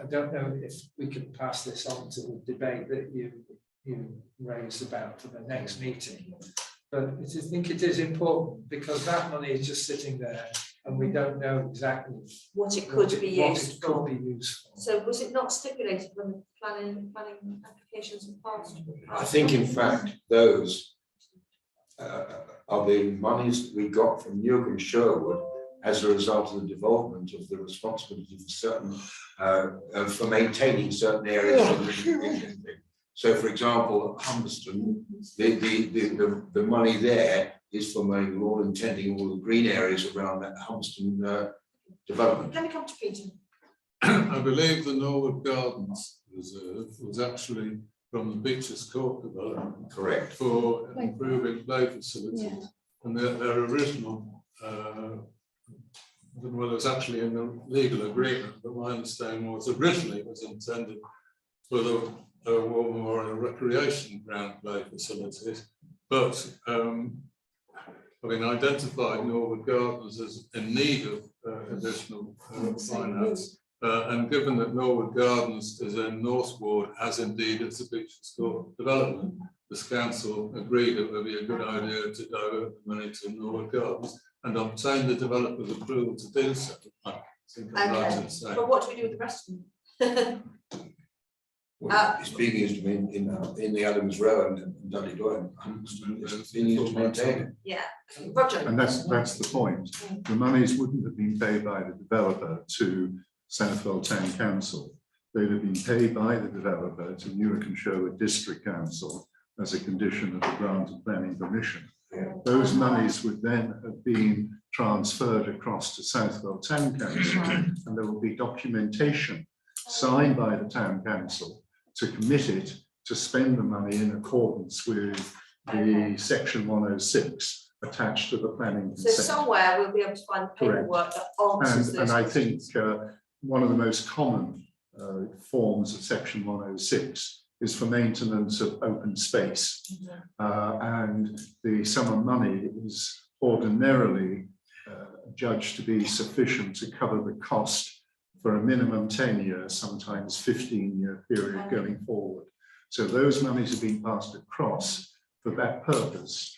[SPEAKER 5] don't know if we could pass this on to the debate that you raised about for the next meeting. But I think it is important because that money is just sitting there and we don't know exactly
[SPEAKER 2] what it could be used for. So was it not stipulated when the planning applications were passed?
[SPEAKER 4] I think in fact those are the monies that we got from Newark and Sherwood as a result of the development of the responsibility for certain for maintaining certain areas of the So, for example, Humberston, the money there is for mowing lawn and tending all the green areas around that Humberston development.
[SPEAKER 2] Let me come to Peter.
[SPEAKER 11] I believe the Norwood Gardens reserve was actually from the Beaches Court development
[SPEAKER 4] Correct.
[SPEAKER 11] for improving play facilities. And their original, I don't know whether it was actually in the legal agreement, but my understanding was originally it was intended for a warm or a recreation ground play facilities. But having identified Norwood Gardens as in need of additional finance, and given that Norwood Gardens is in North Ward, as indeed is the Beaches Court development, this council agreed it would be a good idea to divert the money to Norwood Gardens and obtain the developer's approval to do so. I think I'm right in saying.
[SPEAKER 2] But what do we do with the rest of them?
[SPEAKER 4] Well, it's being used to in the Adams Row and Dudley Doyle. It's being used to maintain it.
[SPEAKER 2] Yeah, Roger.
[SPEAKER 7] And that's the point. The monies wouldn't have been paid by the developer to Southwell Town Council. They'd have been paid by the developer to Newark and Sherwood District Council as a condition of the grant of planning permission. Those monies would then have been transferred across to Southwell Town Council, and there will be documentation signed by the Town Council to commit it to spend the money in accordance with the section 106 attached to the planning
[SPEAKER 2] So
[SPEAKER 7] consent.
[SPEAKER 2] somewhere we'll be able to find the paperwork that answers those
[SPEAKER 7] And I think
[SPEAKER 2] questions.
[SPEAKER 7] one of the most common forms of section 106 is for maintenance of open space. And the sum of money is ordinarily judged to be sufficient to cover the cost for a minimum 10-year, sometimes 15-year period going forward. So those monies have been passed across for that purpose.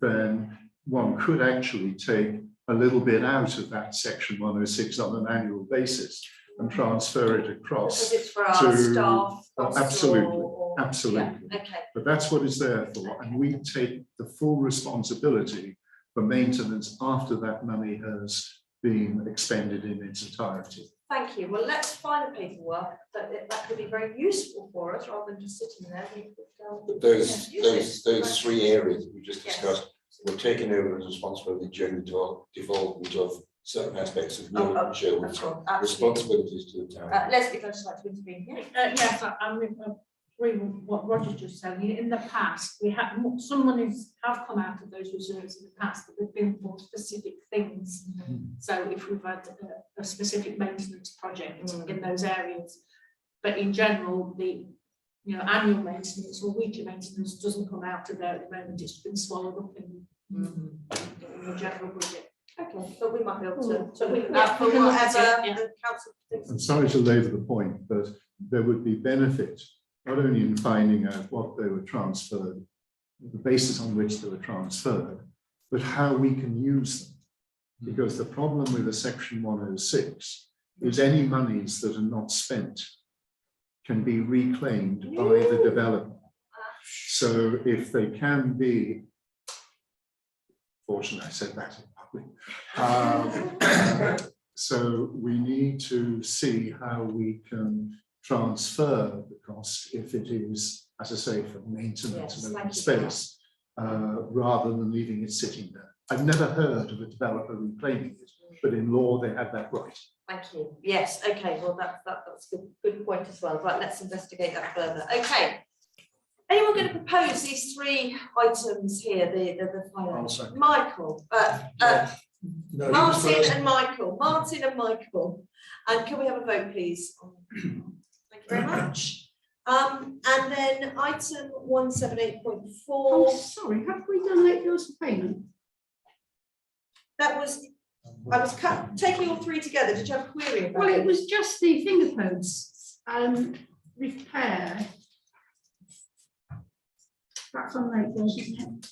[SPEAKER 7] Then one could actually take a little bit out of that section 106 on an annual basis and transfer it across.
[SPEAKER 2] Because it's for our staff.
[SPEAKER 7] Absolutely,
[SPEAKER 2] or-
[SPEAKER 7] absolutely.
[SPEAKER 2] Yeah, okay.
[SPEAKER 7] But that's what it's there for, and we take the full responsibility for maintenance after that money has been expended in its entirety.
[SPEAKER 2] Thank you. Well, let's find the paperwork that could be very useful for us rather than just sitting there. We could, use it.
[SPEAKER 4] Those three areas that we just
[SPEAKER 2] Yes.
[SPEAKER 4] discussed were taken over as responsibility during the devolvement of certain aspects of Newark and Sherwood's
[SPEAKER 2] of course, absolutely.
[SPEAKER 4] responsibilities to the town.
[SPEAKER 2] Leslie, I'd just like to intervene.
[SPEAKER 10] Yes, I'm agree with what Roger just said. In the past, we had some monies have come out of those reserves in the past, but they've been for specific things. So if we've had a specific maintenance project in those areas, but in general, the annual maintenance or weekly maintenance doesn't come out of there at the moment. It's been swallowed up in the general budget.
[SPEAKER 2] Okay, but we might be able to.
[SPEAKER 10] So we
[SPEAKER 2] for
[SPEAKER 10] can look at
[SPEAKER 2] whatever
[SPEAKER 10] it, yeah.
[SPEAKER 2] the council thinks.
[SPEAKER 7] I'm sorry to labour the point, but there would be benefit, not only in finding out what they were transferred, the basis on which they were transferred, but how we can use them. Because the problem with the section 106 is any monies that are not spent can be reclaimed by the developer. So if they can be, fortunately I said that in public. So we need to see how we can transfer the cost if it is, as I say, for maintenance
[SPEAKER 2] Yes,
[SPEAKER 7] of open
[SPEAKER 2] thank you.
[SPEAKER 7] space, rather than leaving it sitting there. I've never heard of a developer reclaiming it, but in law they have that right.
[SPEAKER 2] Thank you. Yes, okay, well, that's a good point as well. Right, let's investigate that further. Okay. Anyone going to propose these three items here, the finance?
[SPEAKER 1] I'll second.
[SPEAKER 2] Michael,
[SPEAKER 1] No, he was
[SPEAKER 2] Martin
[SPEAKER 1] first.
[SPEAKER 2] and Michael, Martin and Michael. And can we have a vote, please? Thank you very much. And then item 178.4,
[SPEAKER 3] Oh, sorry, have we done late bills for payment?
[SPEAKER 2] that was, I was taking all three together. Did you have a query about
[SPEAKER 3] Well, it
[SPEAKER 2] it?
[SPEAKER 3] was just the finger posts, repair. That's on late bills, isn't it?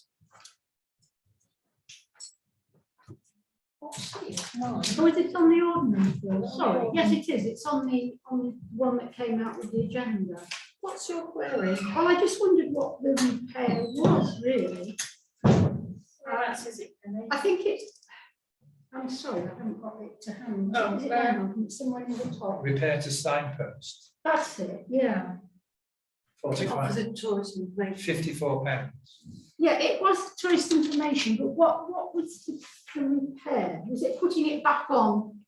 [SPEAKER 3] Oh, is it on the ordinary bill? Sorry, yes, it is. It's on the one that came out with the agenda.
[SPEAKER 2] What's your query?
[SPEAKER 3] Well, I just wondered what the repair was, really.
[SPEAKER 10] Whereabouts is it, Penny?
[SPEAKER 3] I think it's, I'm sorry, I haven't got it to hand.
[SPEAKER 10] Oh,
[SPEAKER 3] Is it there? It's somewhere in the top.
[SPEAKER 5] Repair to signpost,
[SPEAKER 3] That's it, yeah.
[SPEAKER 5] 45,
[SPEAKER 2] Opposite tourism, please.
[SPEAKER 5] £54.
[SPEAKER 3] Yeah, it was tourist information, but what was the repair? Was it putting it back on?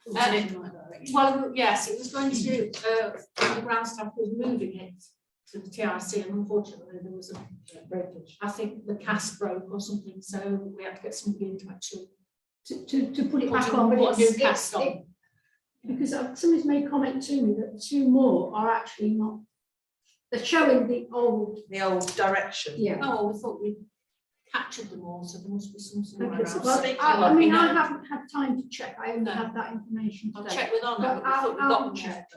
[SPEAKER 3] Or something like that?
[SPEAKER 10] Well, yes, it was going to, the ground staff was moving it to the TRC, and unfortunately there was a breakage. I think the cast broke or something, so we had to get somebody in to actually
[SPEAKER 3] to put it back on, but
[SPEAKER 10] put a new
[SPEAKER 3] it's,
[SPEAKER 10] cast on.
[SPEAKER 3] because somebody's made comment to me that 2 more are actually not, they're showing the old,
[SPEAKER 2] direction.
[SPEAKER 3] yeah.
[SPEAKER 10] Oh, we thought we captured them all, so there must be some somewhere
[SPEAKER 3] Okay,
[SPEAKER 10] else.
[SPEAKER 3] well, I mean, I haven't had time to check, I only
[SPEAKER 10] No.
[SPEAKER 3] have that information
[SPEAKER 10] I'll
[SPEAKER 3] today.
[SPEAKER 10] check with Anna, but we thought we
[SPEAKER 3] I'll
[SPEAKER 10] got them.
[SPEAKER 3] check.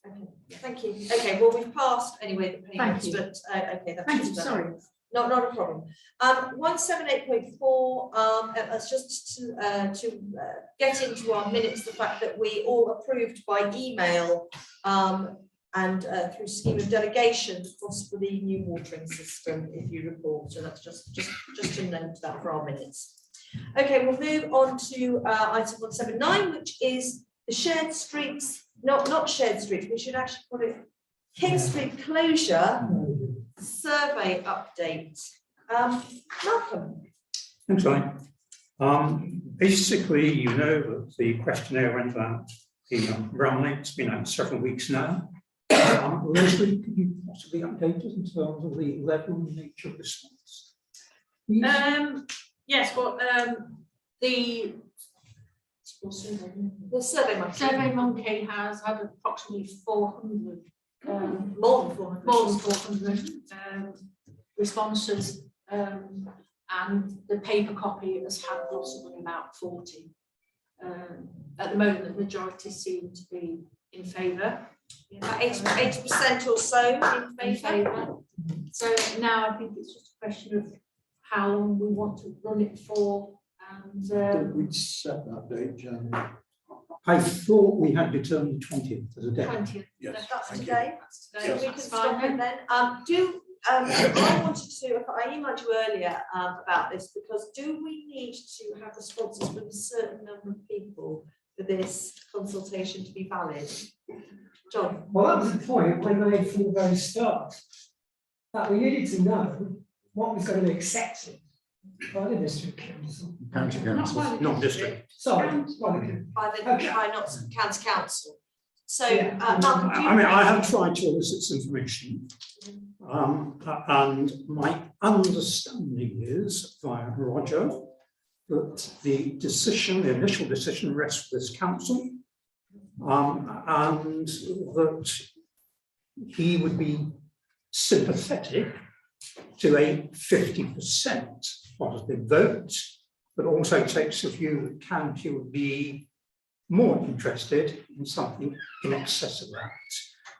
[SPEAKER 2] Okay, thank you. Okay, well, we've passed anyway the payments,
[SPEAKER 3] you.
[SPEAKER 2] but okay, that's
[SPEAKER 3] Thank you,
[SPEAKER 2] just done.
[SPEAKER 3] sorry.
[SPEAKER 2] Not a problem. 178.4, that's just to get into our minutes the fact that we all approved by email and through scheme of delegation the cost for the new watering system, if you recall. So that's just to note that for our minutes. Okay, we'll move on to item 179, which is the shared streets. Not shared streets. We should actually call it King Street closure survey update. Malcolm.
[SPEAKER 13] Thanks, Ryan. Basically, you know that the questionnaire went out in Bromley. It's been out several weeks now. Leslie, could you possibly update us in terms of the level and nature of response?
[SPEAKER 10] Yes, well, the Survey Monkey has had approximately 400,
[SPEAKER 2] more than 400
[SPEAKER 10] responses, and the paper copy has had possibly about 40. At the moment, the majority seem to be in favour.
[SPEAKER 2] About 80% or so in favour.
[SPEAKER 10] So now I think it's just a question of how long we want to run it for, and
[SPEAKER 1] We'd set that date, Jan.
[SPEAKER 13] I thought we had determined 20th as a day.
[SPEAKER 10] 20th.
[SPEAKER 1] Yes,
[SPEAKER 2] That's
[SPEAKER 1] thank you.
[SPEAKER 2] today.
[SPEAKER 10] That's
[SPEAKER 2] So
[SPEAKER 10] today,
[SPEAKER 2] we can
[SPEAKER 10] that's
[SPEAKER 2] stop
[SPEAKER 10] fine
[SPEAKER 2] it
[SPEAKER 10] then.
[SPEAKER 2] then. I wanted to, I emailed you earlier about this, because do we need to have responses from a certain number of people for this consultation to be valid? John?
[SPEAKER 14] Well, that was the point I made from the very start, that we needed to know what was going to be accepted by the district council.
[SPEAKER 7] County council.
[SPEAKER 13] Not district.
[SPEAKER 14] Sorry,
[SPEAKER 2] By not county council. So,
[SPEAKER 14] Yeah.
[SPEAKER 2] Malcolm, do you?
[SPEAKER 13] I mean, I have tried to elicit some information, and my understanding is via Roger that the initial decision rests with this council, and that he would be sympathetic to a 50% positive vote, but also takes a view that county would be more interested in something in excess of that.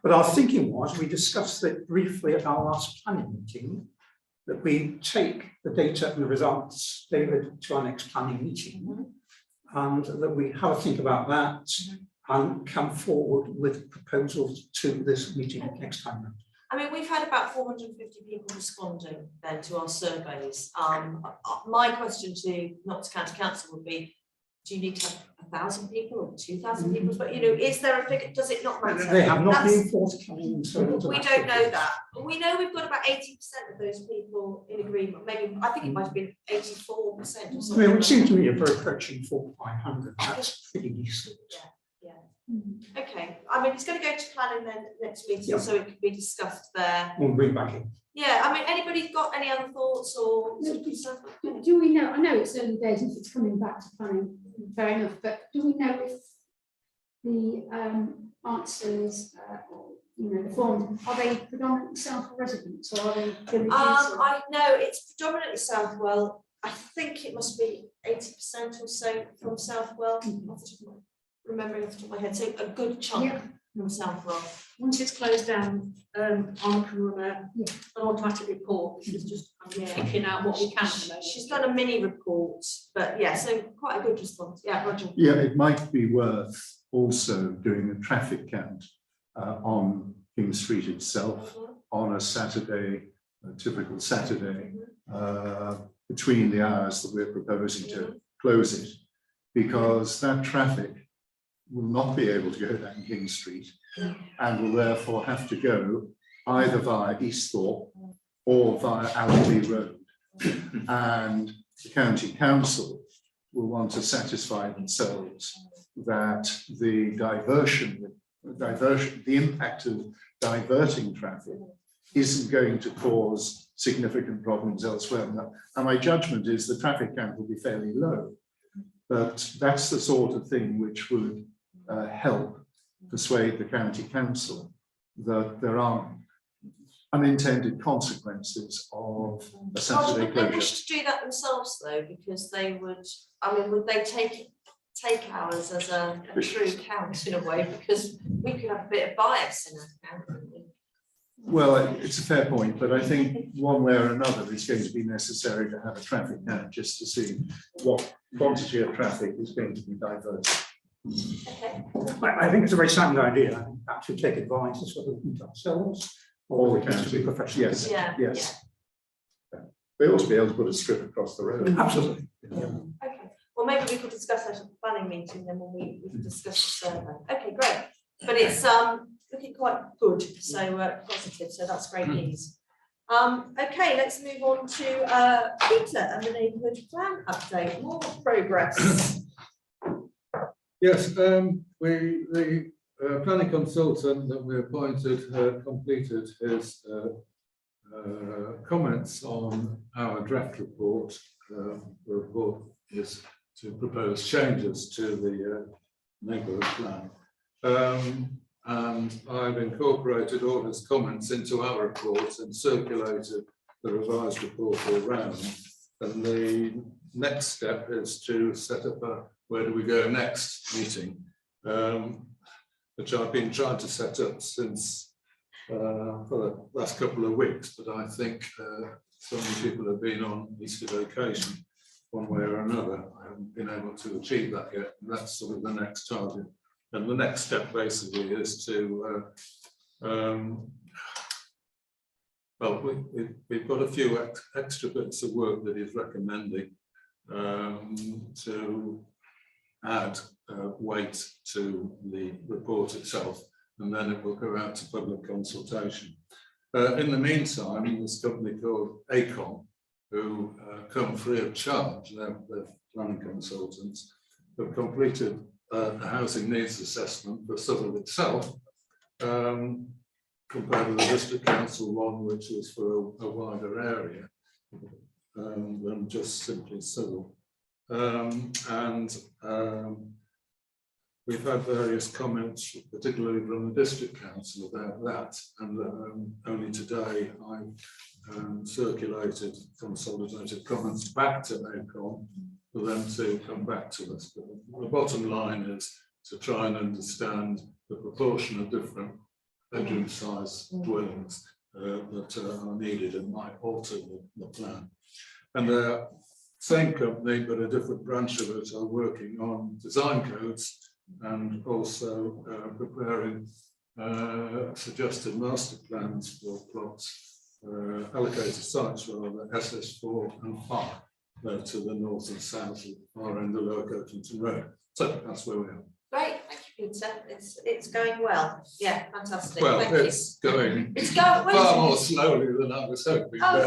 [SPEAKER 13] But our thinking was, we discussed it briefly at our last planning meeting, that we take the data and the results, David, to our next planning meeting, and that we have a think about that and come forward with proposals to this meeting next time round.
[SPEAKER 2] I mean, we've had about 450 people responding then to our surveys. My question not to county council would be, do you need to have 1,000 people or 2,000 people? But is there a figure? Does it not matter?
[SPEAKER 13] They have not been forthcoming.
[SPEAKER 2] We don't know that. But we know we've got about 80% of those people in agreement. Maybe I think it might have been 84% or
[SPEAKER 13] I
[SPEAKER 2] something.
[SPEAKER 13] mean, it would seem to me if we're approaching 400-500, that's pretty decent.
[SPEAKER 2] Okay. I mean, it's going to go to planning then next meeting,
[SPEAKER 13] Yeah.
[SPEAKER 2] so it can be discussed there.
[SPEAKER 13] We'll bring back in.
[SPEAKER 2] Yeah. I mean, anybody got any other thoughts or?
[SPEAKER 3] Do we know, I know it's early days and it's coming back to planning, fair enough, but do we know if the answers, the forms, are they predominantly Southwell residents or are they villages?
[SPEAKER 2] I know it's predominantly Southwell. I think it must be 80% or so from Southwell. Remembering off the top of my head, so a good chunk from Southwell.
[SPEAKER 10] Once it's closed down, Anna can run an automatic report, which is just picking out what we can.
[SPEAKER 2] She's done a mini report, but yeah, so quite a good response. Yeah, Roger.
[SPEAKER 7] Yeah, it might be worth also doing a traffic count on King Street itself on a Saturday, a typical Saturday, between the hours that we're proposing to close it, because that traffic will not be able to go down King Street and will therefore have to go either via Easthorpe or via Allenby Road. And the county council will want to satisfy themselves that the the impact of diverting traffic isn't going to cause significant problems elsewhere. And my judgment is the traffic count will be fairly low, but that's the sort of thing which would help persuade the county council that there aren't unintended consequences of a Saturday
[SPEAKER 2] Would they
[SPEAKER 7] closure.
[SPEAKER 2] wish to do that themselves though? Because they would, I mean, would they take ours as a true count in a way? Because we could have a bit of bias in our count, couldn't we?
[SPEAKER 7] Well, it's a fair point, but I think one way or another it's going to be necessary to have a traffic count just to see what quantity of traffic is going to be diverted.
[SPEAKER 2] Okay.
[SPEAKER 13] I think it's a very sound idea. I think perhaps we take advice as whether we do ourselves or it has to be professional.
[SPEAKER 7] Yes,
[SPEAKER 2] Yeah.
[SPEAKER 7] yes. They ought to be able to put a strip across the road.
[SPEAKER 13] Absolutely.
[SPEAKER 2] Yeah. Okay. Well, maybe we could discuss that at the planning meeting then when we can discuss the survey. Okay, great. But it's looking quite good, so positive. So that's great news. Okay, let's move on to Peter and the neighbourhood plan update. More progress.
[SPEAKER 11] Yes, the planning consultant that we appointed completed his comments on our draft report. The report is to propose changes to the neighbourhood plan. And I've incorporated all his comments into our report and circulated the revised report all round. And the next step is to set up a where do we go next meeting, which I've been trying to set up since for the last couple of weeks, but I think so many people have been on Easter vacation one way or another. I haven't been able to achieve that yet, and that's sort of the next target. And the next step basically is to, well, we've got a few extra bits of work that he's recommending to add weight to the report itself, and then it will go out to public consultation. In the meantime, this company called ACON, who come free of charge, they're planning consultants, have completed a housing needs assessment for Southwell itself, compared with the district council one, which is for a wider area than just simply Southwell. We've had various comments, particularly from the district council, about that, and only today I've circulated consolidated comments back to ACON for them to come back to us. But the bottom line is to try and understand the proportion of different bedroom size dwellings that are needed and might alter the plan. And the same company, but a different branch of it, are working on design codes and also preparing suggested master plans for plots, allocated sites rather, SS4 and 5 to the north and south of our end of Lower Coachington Road. So that's where we are.
[SPEAKER 2] Great, thank you, Peter. It's going well. Yeah, fantastic.
[SPEAKER 11] Well,
[SPEAKER 2] Thank
[SPEAKER 11] it's going
[SPEAKER 2] far
[SPEAKER 11] more slowly than I was hoping.
[SPEAKER 2] Oh,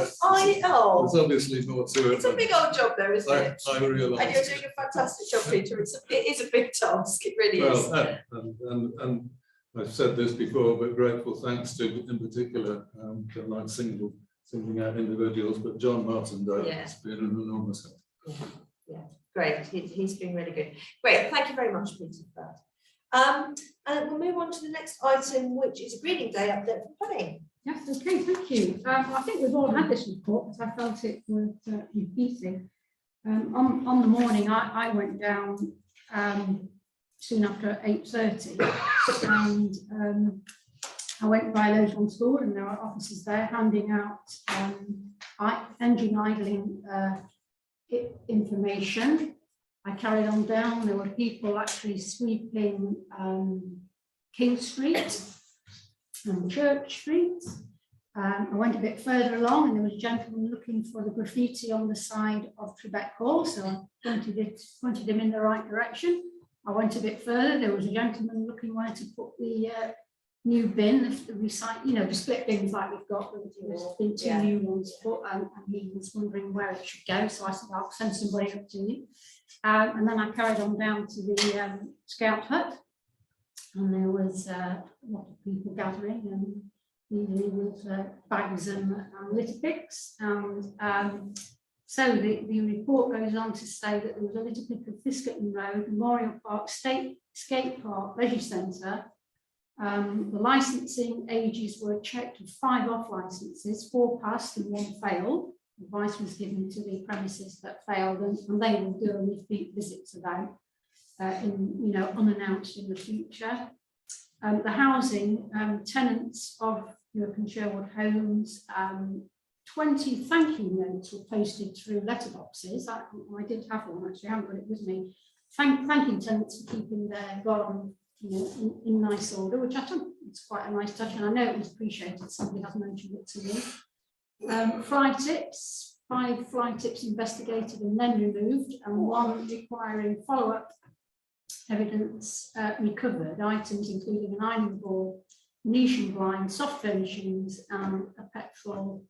[SPEAKER 11] There's obviously more to it.
[SPEAKER 2] it's a big old job there, isn't it?
[SPEAKER 11] I realise.
[SPEAKER 2] And you're doing a fantastic job, Peter. It is a big task. It really is.
[SPEAKER 11] Well, and I've said this before, but grateful thanks to, in particular, don't like singling out individuals, but John Martindale has been an enormous help.
[SPEAKER 2] Yeah, great. He's been really good. Great. Thank you very much, Peter, for that. And we'll move on to the next item, which is a Greening Day update from planning.
[SPEAKER 3] Yes, okay, thank you. I think we've all had this report, but I felt it would be beating. On the morning, I went down soon after 8:30, and I went by Logan School, and there are officers there handing out engine idling information. I carried on down. There were people actually sweeping King Street and Church Street. I went a bit further along, and there was a gentleman looking for the graffiti on the side of Trebek Hall, so I pointed him in the right direction. I went a bit further. There was a gentleman looking where to put the new bin, the recycle, you know, the split bins like we've got, there's been two
[SPEAKER 2] Yeah.
[SPEAKER 3] new ones put, and he was wondering where it should go, so I said, I'll send somebody up to you. And then I carried on down to the scout hut, and there was a lot of people gathering, and usually with bags and litter picks, and so the report goes on to say that there was a litter pick of Fiskerton Road, Memorial Park, Skate Park, Leisure Centre. The licensing ages were checked with 5 off licenses, 4 passed and 1 failed. Advice was given to the premises that failed, and they will do a repeat visit to them, you know, unannounced in the future. The housing, tenants of York and Sherwood Homes, 20 thank you notes were posted through letterboxes. I did have one actually, I haven't got it with me. Thanking tenants for keeping their garden, you know, in nice order, which I think it's quite a nice touch, and I know it was appreciated. Somebody has mentioned it to me. Fly tips, 5 fly tips investigated and then removed, and 1 requiring follow-up evidence recovered. Items including an ironing board, Venetian blind, soft furnishings, and a petrol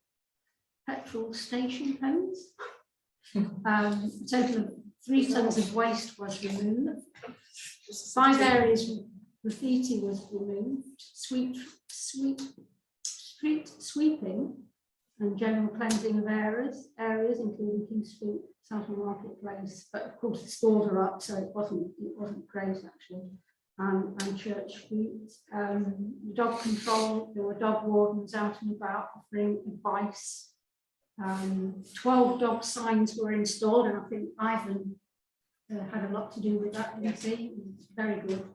[SPEAKER 3] station hose. A total of 3 tons of waste was removed. 5 areas of graffiti was removed. Street sweeping and general cleansing of areas including King Street, Southwell Marketplace. But of course the stores are up, so it wasn't great actually. And Church Street. Dog control, there were dog wardens out and about offering advice. 12 dog signs were installed, and I think Ivan had a lot to do with that, didn't he? Very good.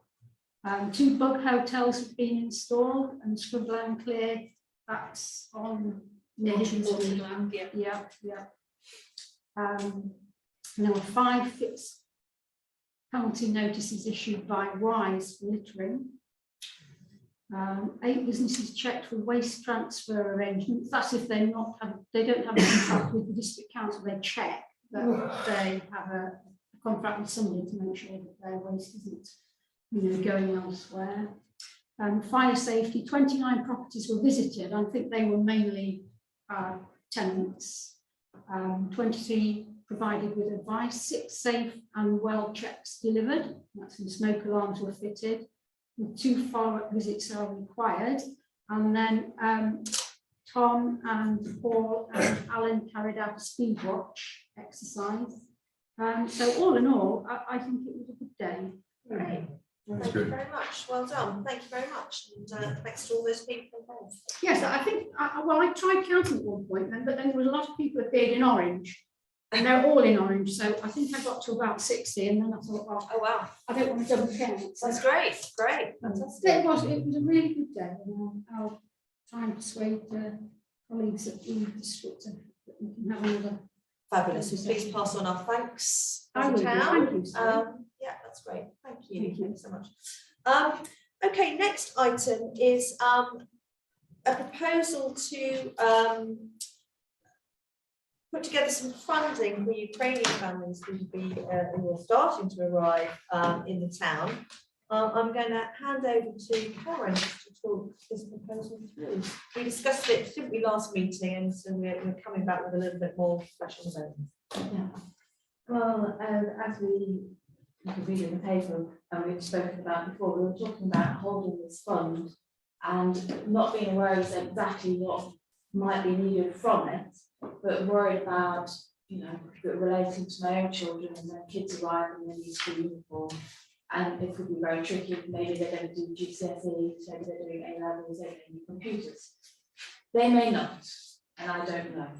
[SPEAKER 3] 2 bug hotels have been installed, and Scrubland cleared. That's on
[SPEAKER 2] Land,
[SPEAKER 3] yeah. And there were 5 fixed penalty notices issued by Wise for littering. 8 businesses checked for waste transfer arrangements. That's if they don't have a contract with the district council. They check that they have a contract with somebody to make sure that their waste isn't, you know, going elsewhere. Fire safety, 29 properties were visited. I think they were mainly tenants. 23 provided with advice, 6 safe and well checks delivered. That's when smoke alarms were fitted. 2 follow-up visits are required, and then Tom and Paul and Alan carried out a speed watch exercise. So all in all, I think it was a good day.
[SPEAKER 2] Great. Thank you very much. Well done. Thank you very much. And thanks to all those people involved.
[SPEAKER 3] Yes, I think, well, I tried counting at one point then, but then there was a lot of people appeared in orange. And they're all in orange, so I think I got to about 60, and then I thought, oh
[SPEAKER 2] wow,
[SPEAKER 3] I don't want to double count. So
[SPEAKER 2] that's great, fantastic.
[SPEAKER 3] It was a really good day, and I'll try and persuade colleagues at the district that we can have another.
[SPEAKER 2] Fabulous. So please pass on our thanks
[SPEAKER 3] I
[SPEAKER 2] as
[SPEAKER 3] will
[SPEAKER 2] a
[SPEAKER 3] do.
[SPEAKER 2] town.
[SPEAKER 3] Thank you, Sue.
[SPEAKER 2] Yeah, that's great. Thank you.
[SPEAKER 3] Thank you.
[SPEAKER 2] Thank you so much. Okay, next item is a proposal to put together some funding for Ukrainian families who are starting to arrive in the town. I'm going to hand over to Karen to talk this proposal through. We discussed it, didn't we, last meeting, and so we're coming back with a little bit more flesh on the bones.
[SPEAKER 15] Yeah. Well, as we could read in the paper and we've spoken about before, we were talking about holding this fund and not being aware of exactly what might be needed from it, but worried about, you know, relating to my own children and when kids arrive and they need school uniform. And it could be very tricky. Maybe they're going to do GCSE, maybe they're doing A-levels, they're going to need computers. They may not, and I don't know.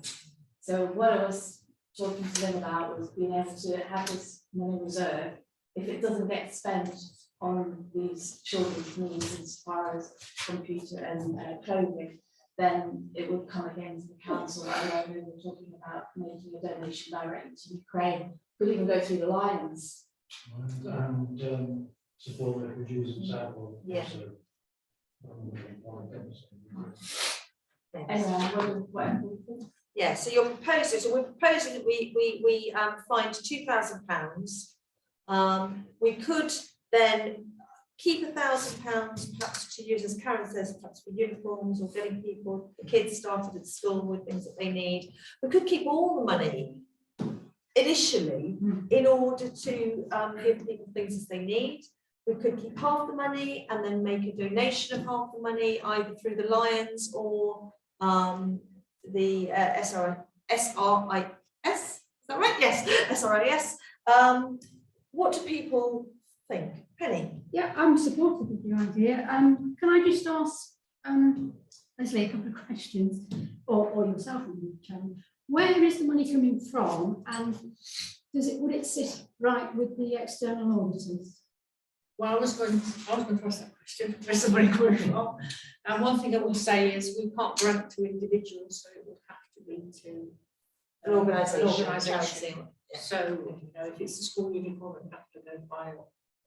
[SPEAKER 15] So what I was talking to them about was being able to have this money reserve. If it doesn't get spent on these children's needs as far as computer and clothing, then it would come again to the council. And we were talking about making a donation directly to Ukraine. Could even go through the Lions.
[SPEAKER 9] And support refugees in Southwell.
[SPEAKER 2] Yeah. Yeah, so you're proposing, so we're proposing that we find £2,000. We could then keep £1,000 perhaps to use, as Karen says, perhaps for uniforms or getting people, the kids started at school with things that they need. We could keep all the money initially in order to give people things as they need. We could keep half the money and then make a donation of half the money either through the Lions or the SRIS. Is that right? Yes, SRIS. What do people think? Penny?
[SPEAKER 3] Yeah, I'm supportive of the idea. Can I just ask Leslie a couple of questions, or yourself, Chairman? Where is the money coming from, and would it sit right with the external auditors?
[SPEAKER 10] Well, I was going to ask that question. Where's the money coming from? And one thing I will say is we can't grant to individuals, so it would have to be to
[SPEAKER 2] An organisation.
[SPEAKER 10] organisation. So, you know, if it's the school uniform, it have to go by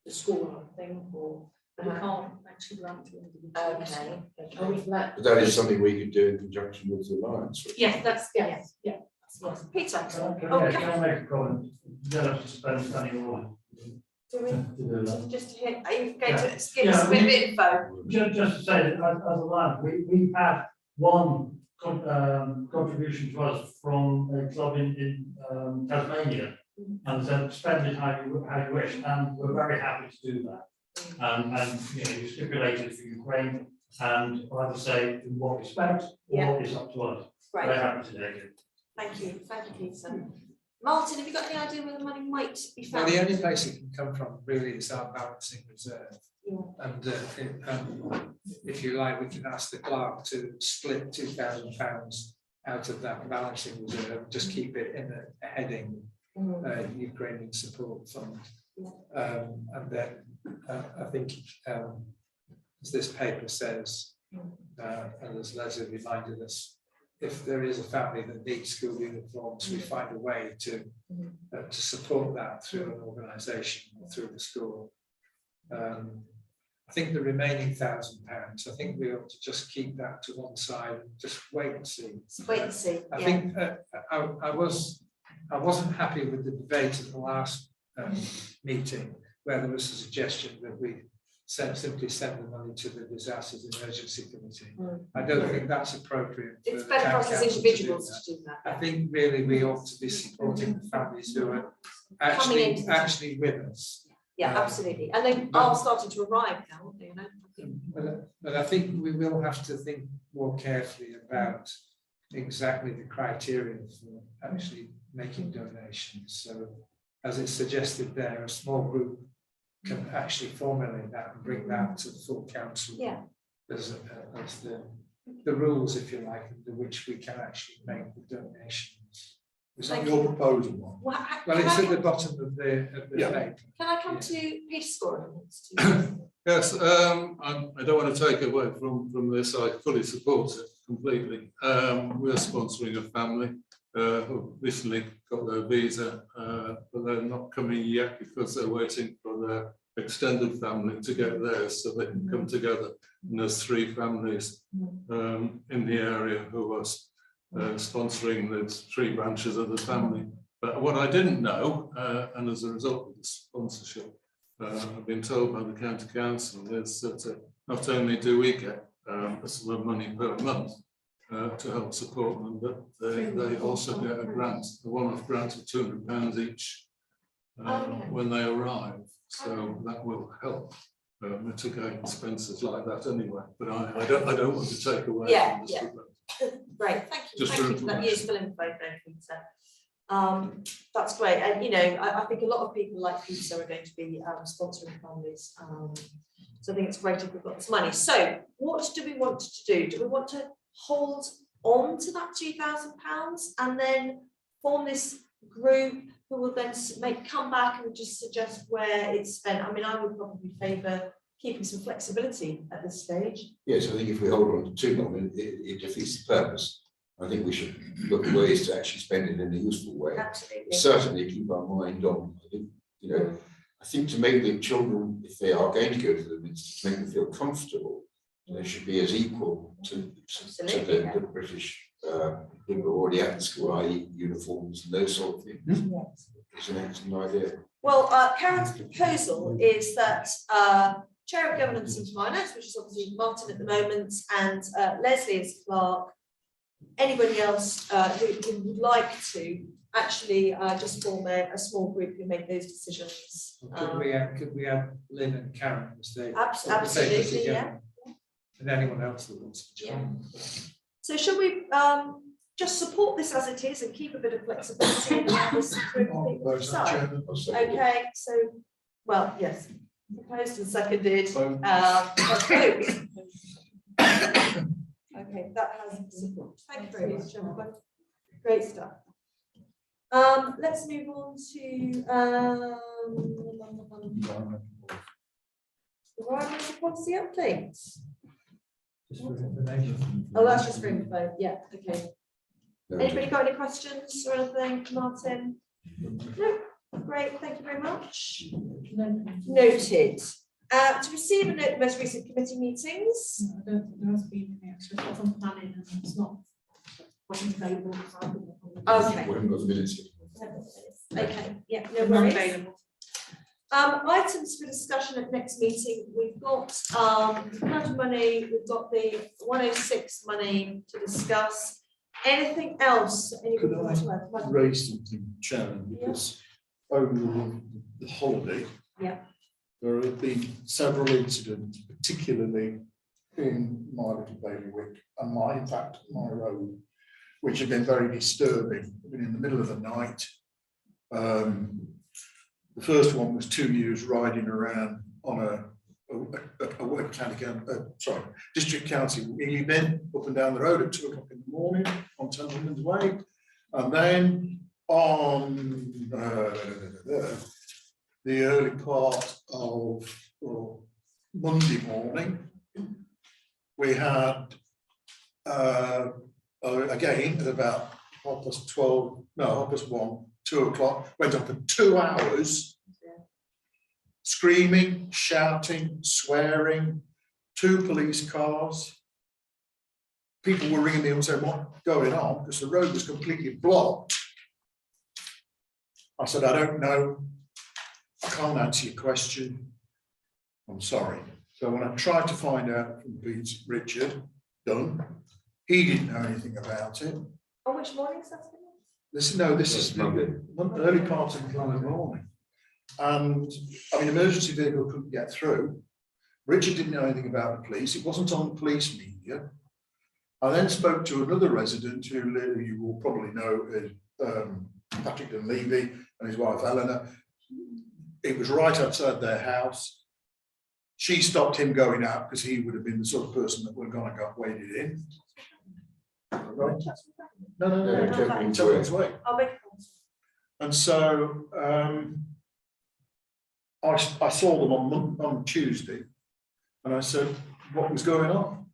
[SPEAKER 10] the school, I think, or we can't actually grant to individuals.
[SPEAKER 2] Okay.
[SPEAKER 10] Or we can let-
[SPEAKER 4] But that is something we could do in conjunction with the Alliance.
[SPEAKER 10] Yes, that's, yes, yeah.
[SPEAKER 2] Peter?
[SPEAKER 9] Can
[SPEAKER 2] Okay.
[SPEAKER 9] I make a comment? You don't have to spend standing order.
[SPEAKER 2] Do we,
[SPEAKER 9] to do that.
[SPEAKER 2] just to hear, are you going to give us a
[SPEAKER 9] Yeah,
[SPEAKER 2] bit of info?
[SPEAKER 9] Just to say that as a land, we've had one contribution to us from a club in Tasmania, and said spend it how you wish, and we're very happy to do that. And you know, you stipulated for Ukraine, and either say in what respect, or it's up to us.
[SPEAKER 2] Right.
[SPEAKER 9] Very happy to take it.
[SPEAKER 2] Thank you, Peter. Martin, have you got any idea where the money might be
[SPEAKER 5] Well,
[SPEAKER 2] found?
[SPEAKER 5] the only place it can come from really is our balancing reserve.
[SPEAKER 2] Yeah.
[SPEAKER 5] And if you like, we can ask the clerk to split £2,000 out of that balancing reserve, just keep it in a heading, Ukrainian support fund. And then I think, as this paper says, and as Leslie reminded us, if there is a family that needs school uniforms, we find a way to support that through an organisation or through the school. I think the remaining £1,000, I think we ought to just keep that to one side and just wait and see.
[SPEAKER 2] Wait and see.
[SPEAKER 5] I think I wasn't happy with the debate at the last meeting where there was a suggestion that we simply send the money to the Disasters Emergency Committee. I don't think that's appropriate.
[SPEAKER 2] It's
[SPEAKER 5] for
[SPEAKER 2] better
[SPEAKER 5] town
[SPEAKER 2] for us as
[SPEAKER 5] council to do
[SPEAKER 2] individuals
[SPEAKER 5] that.
[SPEAKER 2] to do that.
[SPEAKER 5] I think really we ought to be supporting the families who are actually with us.
[SPEAKER 2] Yeah, absolutely. And they are starting to arrive now, aren't they? You know?
[SPEAKER 5] But I think we will have to think more carefully about exactly the criteria for actually making donations. So as it's suggested there, a small group can actually formulate that and bring that to the full council.
[SPEAKER 2] Yeah.
[SPEAKER 5] As the rules, if you like, under which we can actually make the donations.
[SPEAKER 1] Is that your proposal one?
[SPEAKER 5] Well, it's at the bottom of the paper.
[SPEAKER 2] Can I come to Peter Scorer?
[SPEAKER 11] Yes, I don't want to take away from this. I fully support it completely. We're sponsoring a family who recently got their visa, but they're not coming yet because they're waiting for their extended family to get theirs so they can come together. And there's 3 families in the area who are sponsoring the 3 branches of the family. But what I didn't know, and as a result of the sponsorship, I've been told by the county council is that not only do we get a sum of money per month to help support them, but they also get a grant, a one-off grant of £200 each when they arrive. So that will help mitigate expenses like that anyway. But I don't want to take away from this.
[SPEAKER 2] Great, thank you.
[SPEAKER 11] Just
[SPEAKER 2] Thank
[SPEAKER 11] for
[SPEAKER 2] you for that
[SPEAKER 11] information.
[SPEAKER 2] useful info, Peter. That's great. And you know, I think a lot of people like Peter are going to be sponsoring families. So I think it's great if we've got this money. So what do we want to do? Do we want to hold on to that £2,000 and then form this group who will then come back and just suggest where it's spent? I mean, I would probably favour keeping some flexibility at this stage.
[SPEAKER 4] Yes, I think if we hold on to too long, it defeats the purpose. I think we should look at ways to actually spend it in a useful way.
[SPEAKER 2] Absolutely.
[SPEAKER 4] Certainly keep our mind on, I think, you know, I think to make the children, if they are going to go to the Minster, to make them feel comfortable, they should be as equal to the British people who are already at the school, i.e. uniforms and those sort of things. It's an excellent idea.
[SPEAKER 2] Well, Karen's proposal is that Chair of Governance and Finance, which is obviously Martin at the moment, and Leslie as clerk. Anybody else who would like to actually just form a small group who make those decisions.
[SPEAKER 5] Could we add Lynn and Karen as they?
[SPEAKER 2] Absolutely, yeah.
[SPEAKER 5] And anyone else that wants to
[SPEAKER 2] Yeah.
[SPEAKER 5] join.
[SPEAKER 2] So should we just support this as it is and keep a bit of flexibility and have this group of people decide? Okay, so, well, yes, proposed and seconded. Vote. Okay, that has support. Thank you very much, everyone. Great stuff. Let's move on to environmental policy updates.
[SPEAKER 5] Just for information.
[SPEAKER 2] Oh, that's just for info. Yeah, okay. Anybody got any questions or anything, Martin? No, great, thank you very much. Noted. To receive and note the most recent committee meetings.
[SPEAKER 10] I don't think there has been any actually, apart from planning, and it's not, wasn't available.
[SPEAKER 2] Okay.
[SPEAKER 4] We haven't got the minutes yet.
[SPEAKER 2] Okay, yeah, no worries. Items for discussion at next meeting, we've got the amount of money, we've got the 106 money to discuss. Anything else? Anybody
[SPEAKER 1] Could
[SPEAKER 2] want to add?
[SPEAKER 1] I raise something, Chairman, because over the holiday,
[SPEAKER 2] Yeah.
[SPEAKER 1] there have been several incidents, particularly in my little bailiwick and in fact, my road, which have been very disturbing. Been in the middle of the night. The first one was 2 years riding around on a district council event up and down the road at 2 o'clock in the morning on Templeman's Way, and then on the early part of Monday morning, we had again at about 1:30, 2 o'clock, went on for 2 hours, screaming, shouting, swearing, 2 police cars. People were ringing me and saying, what's going on? Because the road was completely blocked. I said, I don't know. I can't answer your question. I'm sorry. So when I tried to find out from Richard Dunn, he didn't know anything about it.
[SPEAKER 2] On which morning, Saturday?
[SPEAKER 1] This is the early part of the morning. And I mean, emergency vehicle couldn't get through. Richard didn't know anything about the police. It wasn't on the police media. I then spoke to another resident who you will probably know is Patrick Dunleavy and his wife Eleanor. It was right outside their house. She stopped him going out because he would have been the sort of person that would have gone and got waded in. Right? No, Templeman's Way.
[SPEAKER 2] I'll make a comment.
[SPEAKER 1] And so I saw them on Tuesday, and I said, "What was going on?"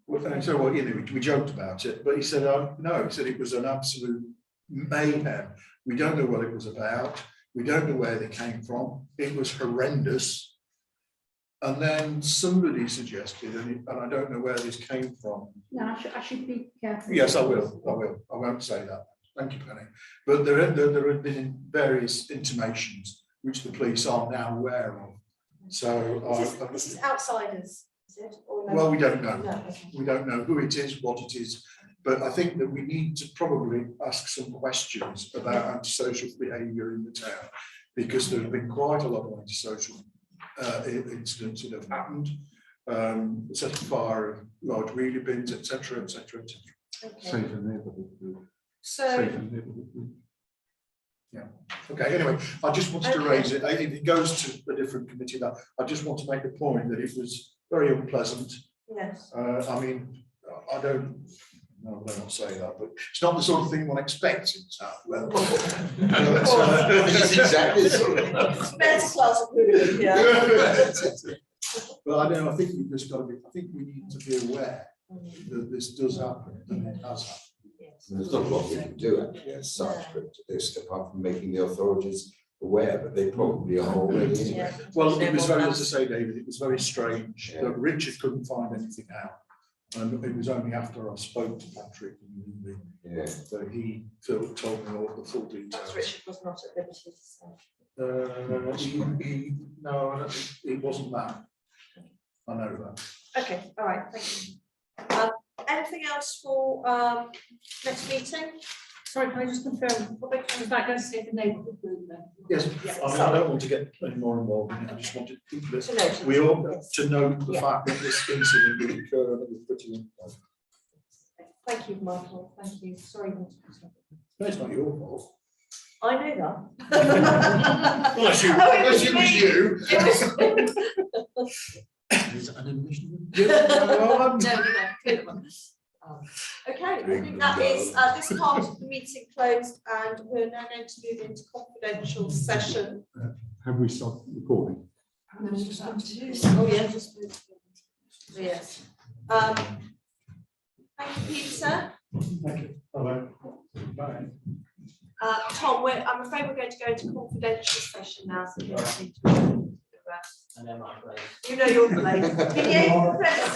[SPEAKER 1] And he said, "Well, you know, we joked about it," but he said, "No." He said it was an absolute mayhem. We don't know what it was about. We don't know where they came from. It was horrendous. And then somebody suggested, and I don't know where this came from.
[SPEAKER 3] No, I should be careful.
[SPEAKER 1] Yes, I will. I won't say that. Thank you, Penny. But there have been various intimations which the police are now aware of. So
[SPEAKER 2] this is outsiders, is it? Or no?
[SPEAKER 1] Well, we don't know.
[SPEAKER 2] No, okay.
[SPEAKER 1] We don't know who it is, what it is. But I think that we need to probably ask some questions about antisocial behaviour in the town, because there have been quite a lot of antisocial incidents that have happened, set fire of large wheelie bins, etc., etc., etc.
[SPEAKER 2] Okay.
[SPEAKER 7] Safe and neighbourhood.
[SPEAKER 2] So,
[SPEAKER 7] Safe and neighbourhood.
[SPEAKER 1] Yeah. Okay. Anyway, I just wanted to raise it. If it goes to a different committee, that I just want to make the point that it was very unpleasant.
[SPEAKER 2] yes.
[SPEAKER 1] I mean, I don't. No, I don't say that, but it's not the sort of thing one expects in Southwell.
[SPEAKER 4] It's exactly the sort of.
[SPEAKER 2] Men's class of hooligan, yeah.
[SPEAKER 1] But I know, I think we've just got to be, I think we need to be aware that this does happen, and it has happened.
[SPEAKER 4] There's not a lot we can do actually as such, but this, apart from making the authorities aware, but they probably are already anyway.
[SPEAKER 2] Yeah.
[SPEAKER 1] Well, it was very, as I say, David, it was very strange that Richard couldn't find anything out. And it was only after I spoke to Patrick that he told me all the full details.
[SPEAKER 2] Richard was not at liberty to say.
[SPEAKER 1] No, I don't think it wasn't that. I know that.
[SPEAKER 2] Okay, all right, thank you. Anything else for next meeting?
[SPEAKER 10] Sorry, can I just confirm, was that going to say the neighbourhood group then?
[SPEAKER 1] Yes,
[SPEAKER 2] Yeah,
[SPEAKER 1] I mean, I don't want to get any more involved in it, I just wanted people
[SPEAKER 2] To note.
[SPEAKER 1] we all to note the
[SPEAKER 2] Yeah.
[SPEAKER 1] fact that this incident did occur and it was pretty.
[SPEAKER 2] Thank you, Michael, thank you, sorry.
[SPEAKER 1] No, it's not your fault.
[SPEAKER 2] I know that.
[SPEAKER 1] Unless you,
[SPEAKER 2] Oh, it
[SPEAKER 1] unless
[SPEAKER 2] was
[SPEAKER 1] it was
[SPEAKER 2] me.
[SPEAKER 1] you.
[SPEAKER 2] It was-
[SPEAKER 1] Is it an admission?
[SPEAKER 2] No, okay, I think that is this part of the meeting closed, and we're now going to move into confidential session.
[SPEAKER 7] Have we stopped recording?
[SPEAKER 2] Oh, yeah, just. Yes. Thank you, Peter.
[SPEAKER 7] Thank you. Hello. Bye.
[SPEAKER 2] Tom, I'm afraid we're going to go into confidential session now, so you don't need to.
[SPEAKER 6] And then my place.
[SPEAKER 2] You know your place. Can you press